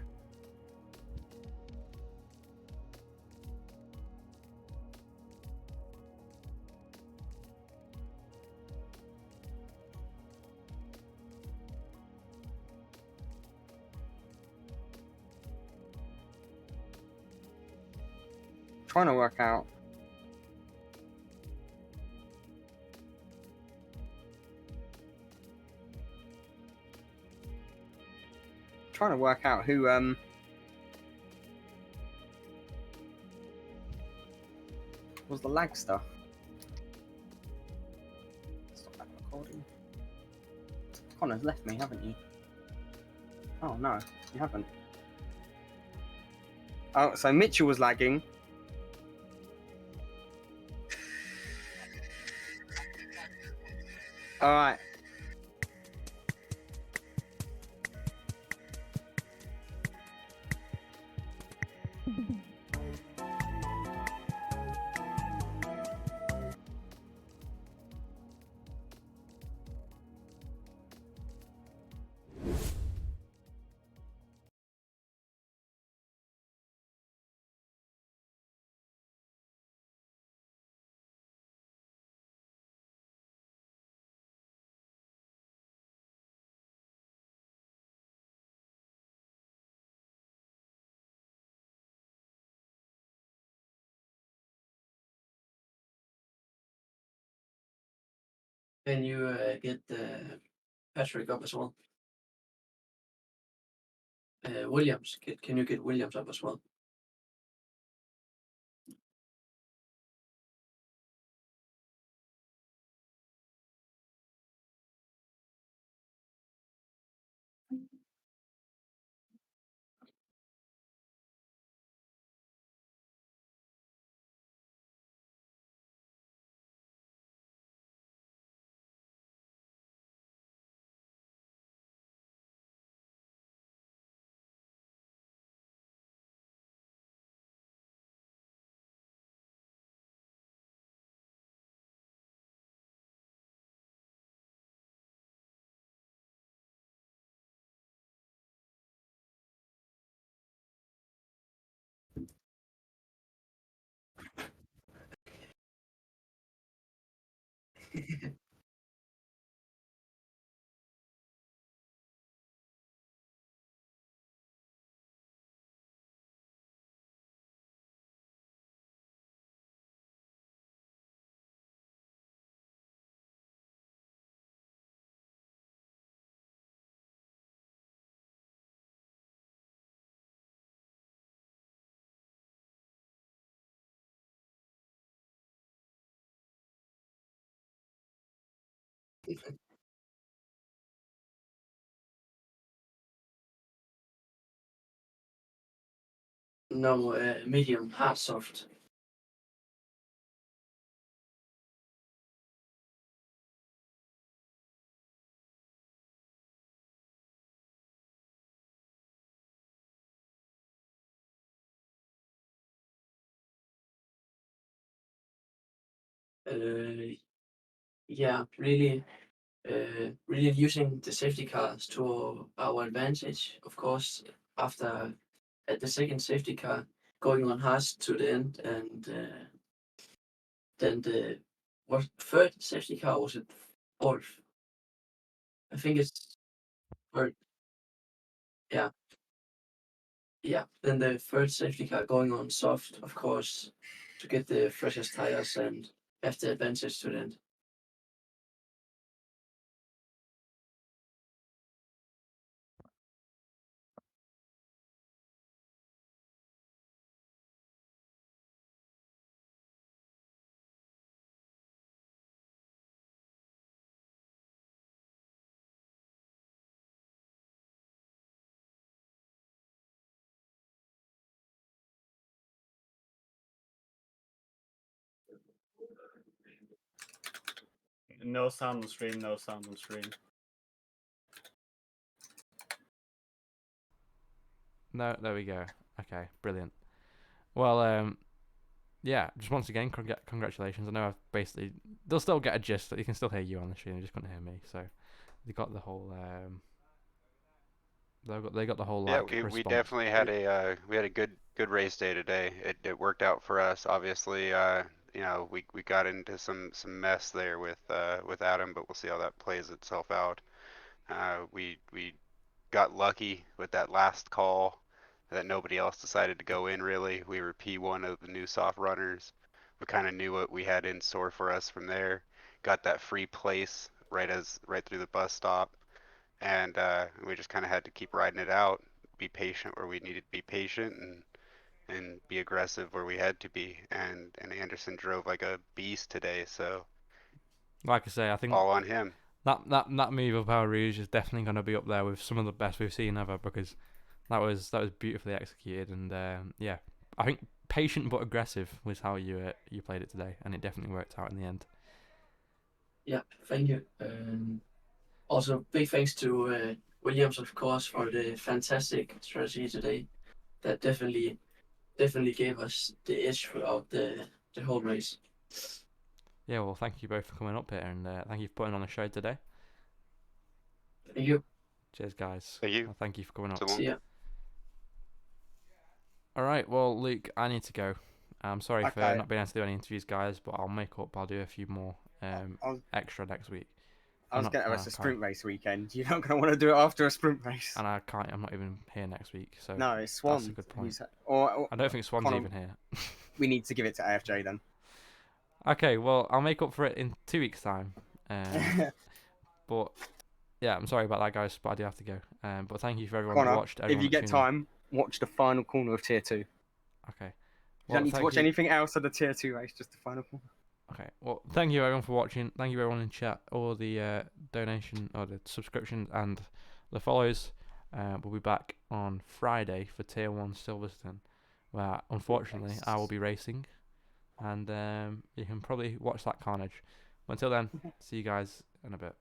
Trying to work out. Trying to work out who was the lagster. Stop that recording. Connor's left me, haven't you? Oh no, you haven't. Oh, so Mitchell was lagging. All right. Can you get Patrick up as well? Williams, can you get Williams up as well? No, medium, hard, soft. Uh, yeah, really, really using the safety cars to our advantage. Of course, after at the second safety car going on hard to the end, and then the what third safety car was it? Fourth. I think it's third. Yeah, yeah. Then the third safety car going on soft, of course, to get the freshest tires and have the advantage to the end. No sound on stream, no sound on stream. No, there we go. Okay, brilliant. Well, yeah, just once again, congratulations. I know I've basically they'll still get a gist that you can still hear you on the stream. They just couldn't hear me, so they got the whole they got the whole Yeah, like we response. definitely had a good race day today. It worked out for us. Obviously, you know, we got into some mess there with Adam, but we'll see how that plays itself out. We got lucky with that last call that nobody else decided to go in really. We were P1 of the new soft runners. We kind of knew what we had in store for us from there. Got that free place right through the bus stop, and we just kind of had to keep riding it out, be patient where we needed to be patient, and be aggressive where we had to be. And Anderson drove like a beast today, so Like I say, I think all on him. that move of Power Rouge is definitely going to be up there with some of the best we've seen ever, because that was beautifully executed, and yeah, I think patient but aggressive was how you played it today, and it definitely worked out in the end. Yeah, thank you. Also, big thanks to Williams, of course, for the fantastic strategy today. That definitely gave us the edge throughout the whole race. Yeah, well, thank you both for coming up here, and thank you for putting on a show today. Thank you. Cheers, guys. Thank you. Well, thank you for coming up. So long. See ya. All right, well, Luke, I need to go. I'm sorry for Okay. not being able to do any interviews, guys, but I'll make up. I'll do a few more was- extra next week. I was not- going to I it's a can't. sprint race weekend. You're not going to want to do it after a sprint race. And I can't. I'm not even here next week, so No, it's Swan. that's a good point. Or I don't think Swan's Connor- even here. we need to give it to AFJ then. Okay, well, I'll make up for it in 2 weeks' time. But yeah, I'm sorry about that, guys, but I do have to go. But thank you for everyone who Connor, watched. if Everyone you that get tuned in. time, watch the final corner of Tier 2. Okay. You don't need to thank watch you. anything else of the Tier 2 race, just the final corner. Okay. Well, thank you everyone for watching. Thank you everyone in chat, all the donation or the subscriptions and the follows. We'll be back on Friday for Tier 1 Silverstone, where unfortunately I will be racing, and you can probably watch that carnage. But until then, see you guys in a bit.